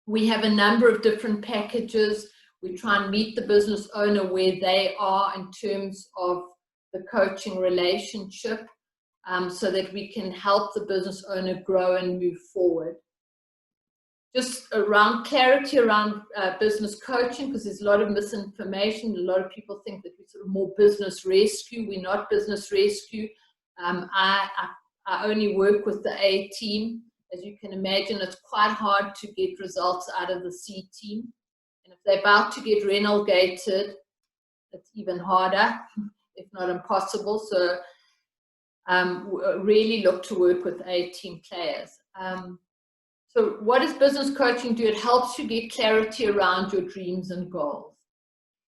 We have a number of different packages. We try and meet the business owner where they are in terms of the coaching relationship, so that we can help the business owner grow and move forward. Just around clarity around business coaching, because there's a lot of misinformation. A lot of people think that we're sort of more business rescue. We're not business rescue. I only work with the A team. As you can imagine, it's quite hard to get results out of the C team. And if they're about to get relegated, it's even harder, if not impossible. So really look to work with A team players. So what does business coaching do? It helps you get clarity around your dreams and goals.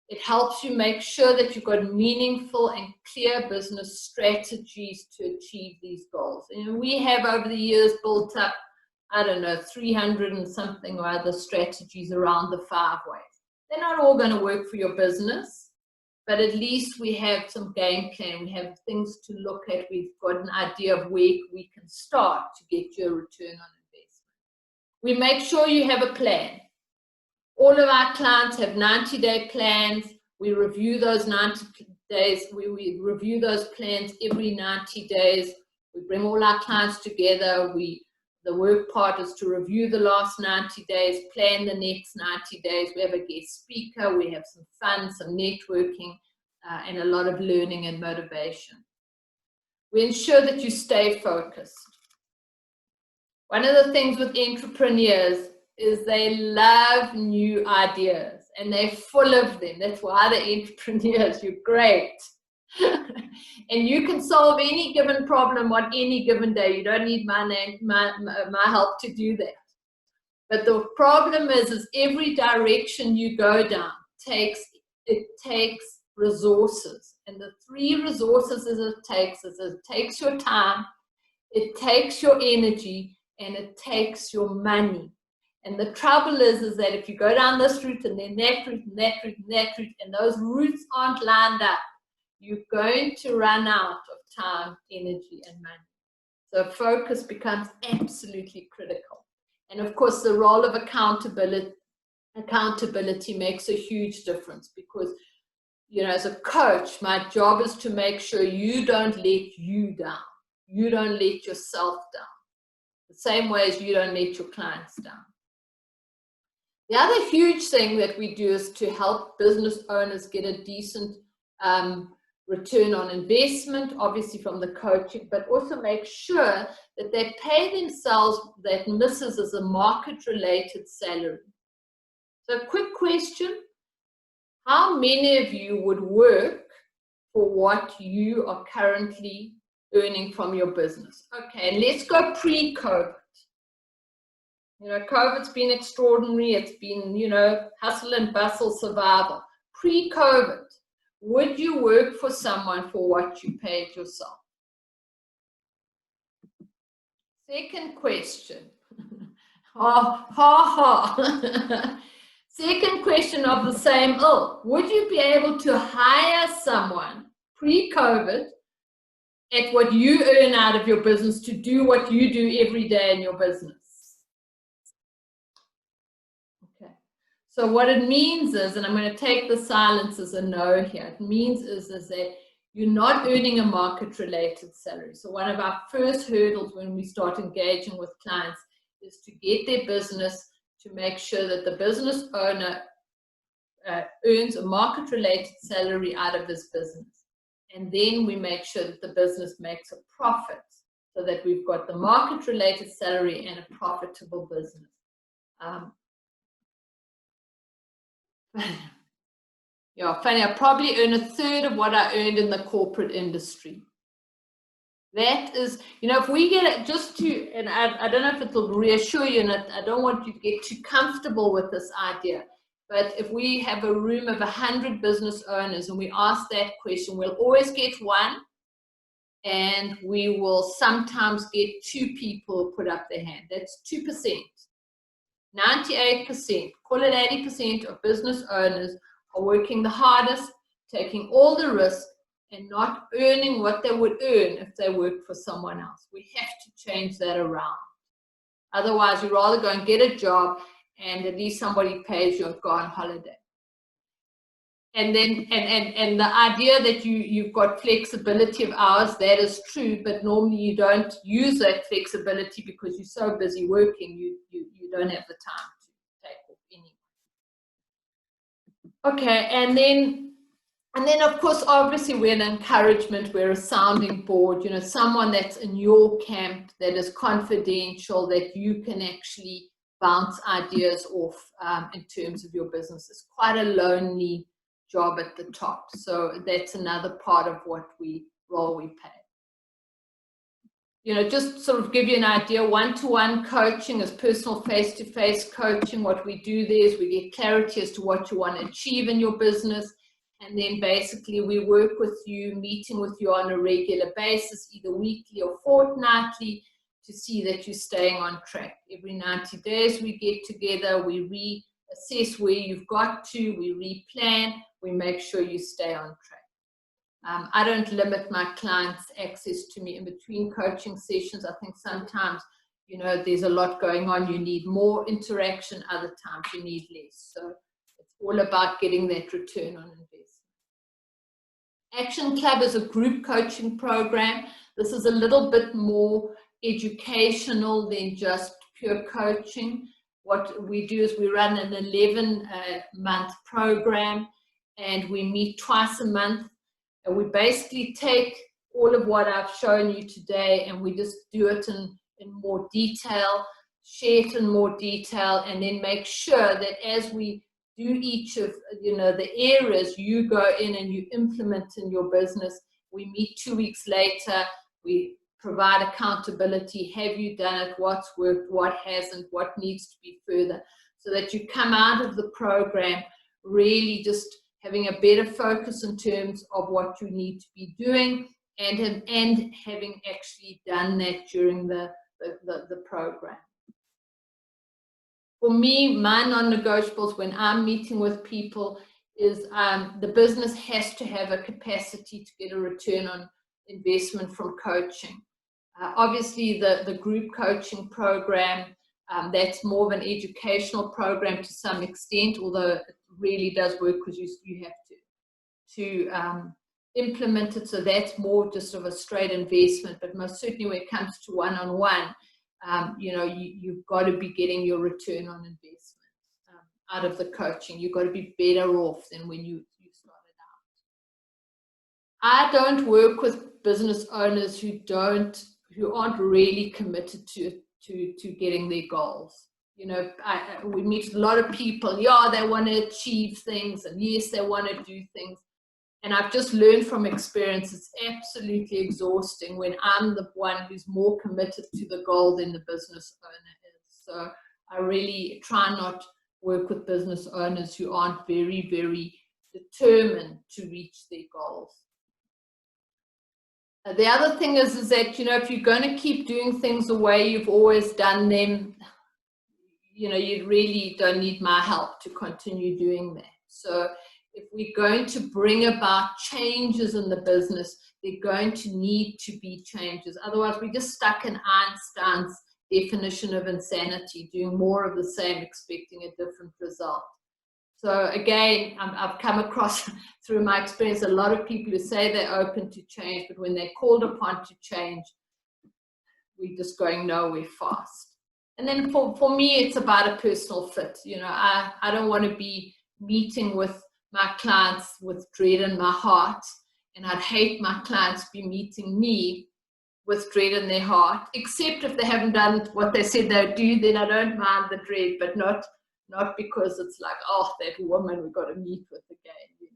It helps you make sure that you've got meaningful and clear business strategies to achieve these goals. And we have over the years built up, 300 and something or other strategies around the 5 ways. They're not all going to work for your business, but at least we have some game plan. We have things to look at. We've got an idea of where we can start to get your return on investment. We make sure you have a plan. All of our clients have 90-day plans. We review those 90 days. We review those plans every 90 days. We bring all our clients together. The work part is to review the last 90 days, plan the next 90 days. We have a guest speaker. We have some fun, some networking, and a lot of learning and motivation. We ensure that you stay focused. One of the things with entrepreneurs is they love new ideas and they're full of them. That's why they're entrepreneurs. You're great. And you can solve any given problem on any given day. You don't need my help to do that. But the problem is every direction you go down takes resources. And the 3 resources it takes your time, it takes your energy, and it takes your money. And the trouble is that if you go down this route and then that route and that route and that route, and those routes aren't lined up, you're going to run out of time, energy, and money. So focus becomes absolutely critical. And of course, the role of accountability makes a huge difference, because, as a coach, my job is to make sure you don't let you down. You don't let yourself down. The same way as you don't let your clients down. The other huge thing that we do is to help business owners get a decent return on investment, obviously from the coaching, but also make sure that they pay themselves that misses as a market-related salary. So quick question, how many of you would work for what you are currently earning from your business? Okay, and let's go pre-COVID. COVID's been extraordinary. It's been, hustle and bustle survival. Pre-COVID, would you work for someone for what you paid yourself? Second question. Second question of the same ilk. Would you be able to hire someone pre-COVID at what you earn out of your business to do what you do every day in your business? Okay. So what it means is, and I'm going to take the silence as a no here, it means is that you're not earning a market-related salary. So one of our first hurdles when we start engaging with clients is to get their business to make sure that the business owner earns a market-related salary out of his business. And then we make sure that the business makes a profit so that we've got the market-related salary and a profitable business. Yeah, funny, I probably earn a third of what I earned in the corporate industry. That is, if we get it just to, and I don't know if it will reassure you, and I don't want you to get too comfortable with this idea, but if we have a room of 100 business owners and we ask that question, we'll always get one and we will sometimes get 2 people put up their hand. That's 2%. 98%, call it 80% of business owners are working the hardest, taking all the risk, and not earning what they would earn if they worked for someone else. We have to change that around. Otherwise, you'd rather go and get a job and at least somebody pays you to go on holiday. And then, and the idea that you've got flexibility of hours, that is true, but normally you don't use that flexibility because you're so busy working, you don't have the time to take off anyway. Okay, and then of course, obviously we're an encouragement, we're a sounding board, you know, someone that's in your camp that is confidential, that you can actually bounce ideas off in terms of your business. It's quite a lonely job at the top. So that's another part of what role we play. You know, just sort of give you an idea, one-to-one coaching is personal face-to-face coaching. What we do there is we get clarity as to what you want to achieve in your business. And then basically we work with you, meeting with you on a regular basis, either weekly or fortnightly, to see that you're staying on track. Every 90 days we get together, we reassess where you've got to, we replan, we make sure you stay on track. I don't limit my clients' access to me in between coaching sessions. I think sometimes, you know, there's a lot going on. You need more interaction. Other times you need less. So it's all about getting that return on investment. Action Club is a group coaching program. This is a little bit more educational than just pure coaching. What we do is we run an 11-month program, and we meet twice a month. And we basically take all of what I've shown you today and we just do it in more detail, share it in more detail, and then make sure that as we do each of, you know, the areas, you go in and you implement in your business. We meet 2 weeks later, we provide accountability. Have you done it? What's worked? What hasn't? What needs to be further? So that you come out of the program really just having a better focus in terms of what you need to be doing and having actually done that during the program. For me, my non-negotiables when I'm meeting with people is the business has to have a capacity to get a return on investment from coaching. Obviously, the group coaching program, that's more of an educational program to some extent, although it really does work because you have to implement it. So that's more just of a straight investment. But most certainly when it comes to one-on-one, you know, you've got to be getting your return on investment out of the coaching. You've got to be better off than when you started out. I don't work with business owners who aren't really committed to getting their goals. You know, we meet a lot of people, yeah, they want to achieve things, and yes, they want to do things. And I've just learned from experience, it's absolutely exhausting when I'm the one who's more committed to the goal than the business owner is. So I really try not to work with business owners who aren't very, very determined to reach their goals. The other thing is that, you know, if you're going to keep doing things the way you've always done them, you know, you really don't need my help to continue doing that. So if we're going to bring about changes in the business, they're going to need to be changes. Otherwise, we're just stuck in Einstein's definition of insanity, doing more of the same, expecting a different result. So again, I've come across through my experience a lot of people who say they're open to change, but when they're called upon to change, we're just going nowhere fast. And then for me, it's about a personal fit. You know, I don't want to be meeting with my clients with dread in my heart, and I'd hate my clients to be meeting me with dread in their heart, except if they haven't done what they said they would do, then I don't mind the dread, but not because it's like, oh, that woman we've got to meet with again, you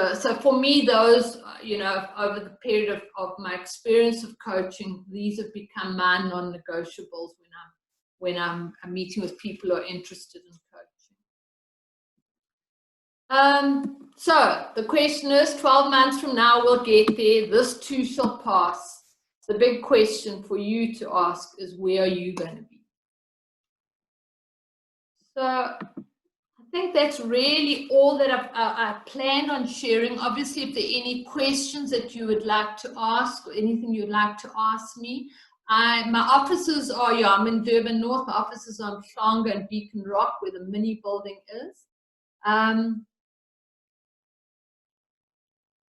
know. So for me, those, you know, over the period of my experience of coaching, these have become my non-negotiables when I'm meeting with people who are interested in coaching. So the question is, 12 months from now, we'll get there. This too shall pass. The big question for you to ask is, where are you going to be? So I think that's really all that I planned on sharing. Obviously, if there are any questions that you would like to ask or anything you'd like to ask me, my offices are, I'm in Durban North. My offices are in Mhlanga and Beacon Rock, where the mini building is.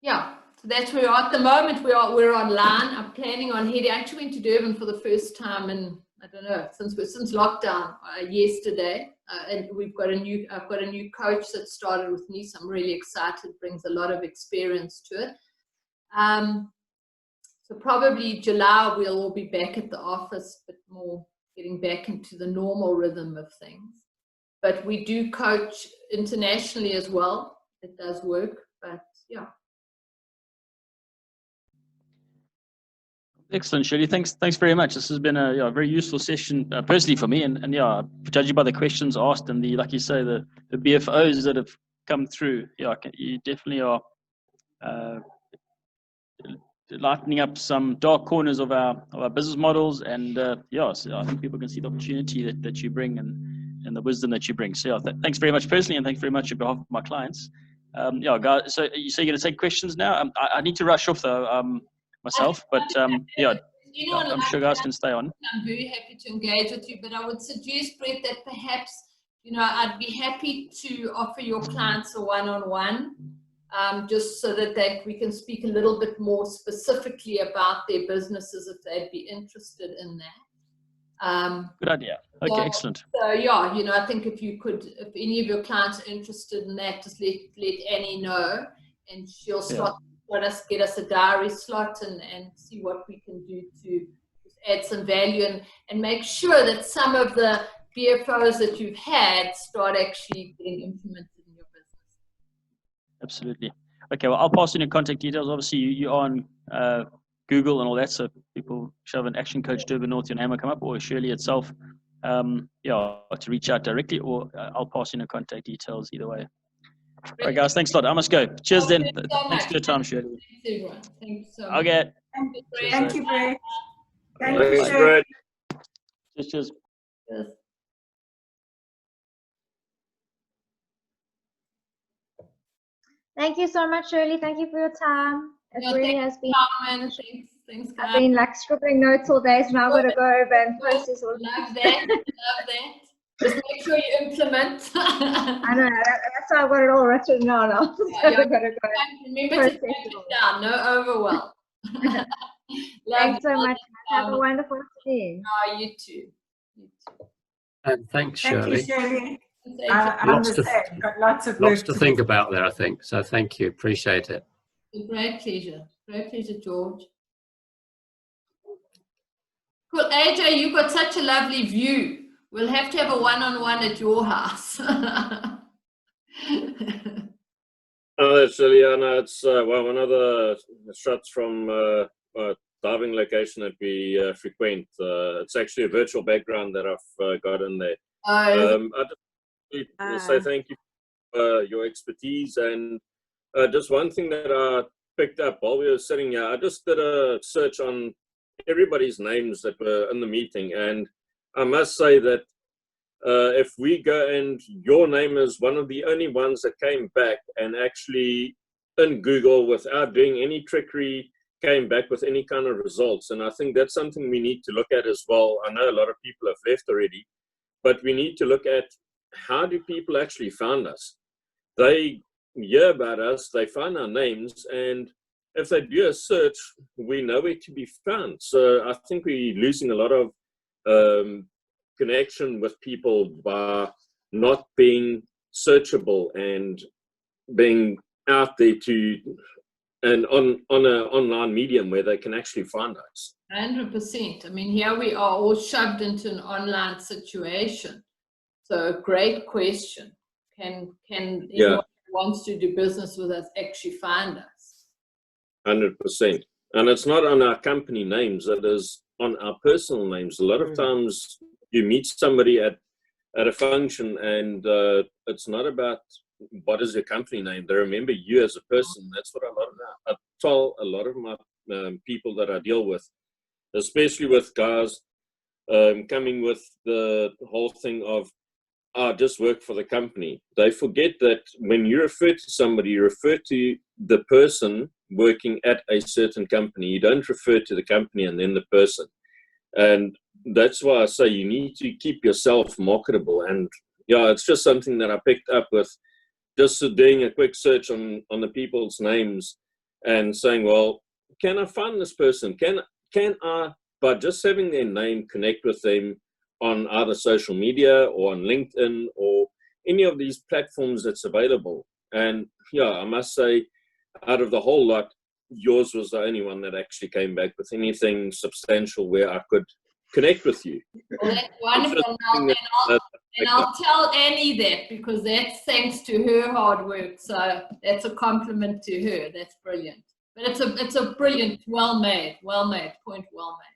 Yeah, so that's where we are at the moment. We're online. I'm planning on heading. I actually went to Durban for the first time in, I don't know, since lockdown yesterday. And I've got a new coach that started with me, so I'm really excited. Brings a lot of experience to it. So probably July we'll all be back at the office, but more getting back into the normal rhythm of things. But we do coach internationally as well. It does work, but yeah. Excellent, Shirley. Thanks very much. This has been a very useful session personally for me, and yeah, judging by the questions asked and the, like you say, the BFOs that have come through, yeah, you definitely are lightening up some dark corners of our business models, and yeah, so I think people can see the opportunity that you bring and the wisdom that you bring. So yeah, thanks very much personally, and thanks very much on behalf of my clients. Yeah, guys. So you say you're going to take questions now. I need to rush off though. Myself, but yeah, I'm sure guys can stay on. I'm very happy to engage with you, but I would suggest, Brett, that perhaps, I'd be happy to offer your clients a one-on-one, just so that we can speak a little bit more specifically about their businesses if they'd be interested in that. Good idea. Okay, excellent. So yeah, I think if any of your clients are interested in that, just let Annie know, and she'll start. Get us a diary slot and see what we can do to add some value and make sure that some of the BFOs that you've had start actually getting implemented in your business. Absolutely. Okay, well, I'll pass in your contact details. Obviously, you are on Google and all that, so people shove an Action Coach Durban North, your name will come up, or Shirley itself, to reach out directly, or I'll pass in your contact details either way. All right, guys, thanks a lot. I must go. Cheers then. Thanks for your time, Shirley. Thanks, everyone. Thank you so much. Okay. Thank you, Brett. Thanks, Brett. Cheers. Yes. Thank you so much, Shirley. Thank you for your time. It really has been. Thanks, guys. I've been like scribbling notes all day, so now I've got to go over and process all. Love that. Just make sure you implement. I know, that's why I've got it all written down. Remember to write it down, no overwhelm. Thanks so much. Have a wonderful afternoon. Oh, you too. And thanks, Shirley. Thank you, Shirley. Lots to think about there, I think. So thank you. Appreciate it. A great pleasure. Great pleasure, George. Cool. AJ, you've got such a lovely view. We'll have to have a one-on-one at your house. Oh, that's Liliana. It's one of the shots from diving location that we frequent. It's actually a virtual background that I've got in there. I just say thank you for your expertise, and just one thing that I picked up while we were sitting here. I just did a search on everybody's names that were in the meeting, and I must say that if we go, and your name is one of the only ones that came back and actually in Google without doing any trickery, came back with any kind of results. And I think that's something we need to look at as well. I know a lot of people have left already, but we need to look at how do people actually find us. They hear about us, they find our names, and if they do a search, we know where to be found. So I think we're losing a lot of connection with people by not being searchable and being out there and on an online medium where they can actually find us. 100%. I mean, here we are all shoved into an online situation. So great question. Can anyone who wants to do business with us actually find us? 100%. And it's not on our company names, it is on our personal names. A lot of times you meet somebody at a function, and it's not about what is your company name? They remember you as a person. That's what I tell a lot of my people that I deal with, especially with guys coming with the whole thing of, just work for the company. They forget that when you refer to somebody, you refer to the person working at a certain company. You don't refer to the company and then the person. And that's why I say you need to keep yourself marketable. And yeah, it's just something that I picked up with just doing a quick search on the people's names and saying, well, can I find this person? Can I, by just having their name, connect with them on either social media or on LinkedIn or any of these platforms that's available? And yeah, I must say, out of the whole lot, yours was the only one that actually came back with anything substantial where I could connect with you. Well, that's wonderful. And I'll tell Annie that, because that's thanks to her hard work. So that's a compliment to her. That's brilliant. But it's a brilliant, well made, point well made.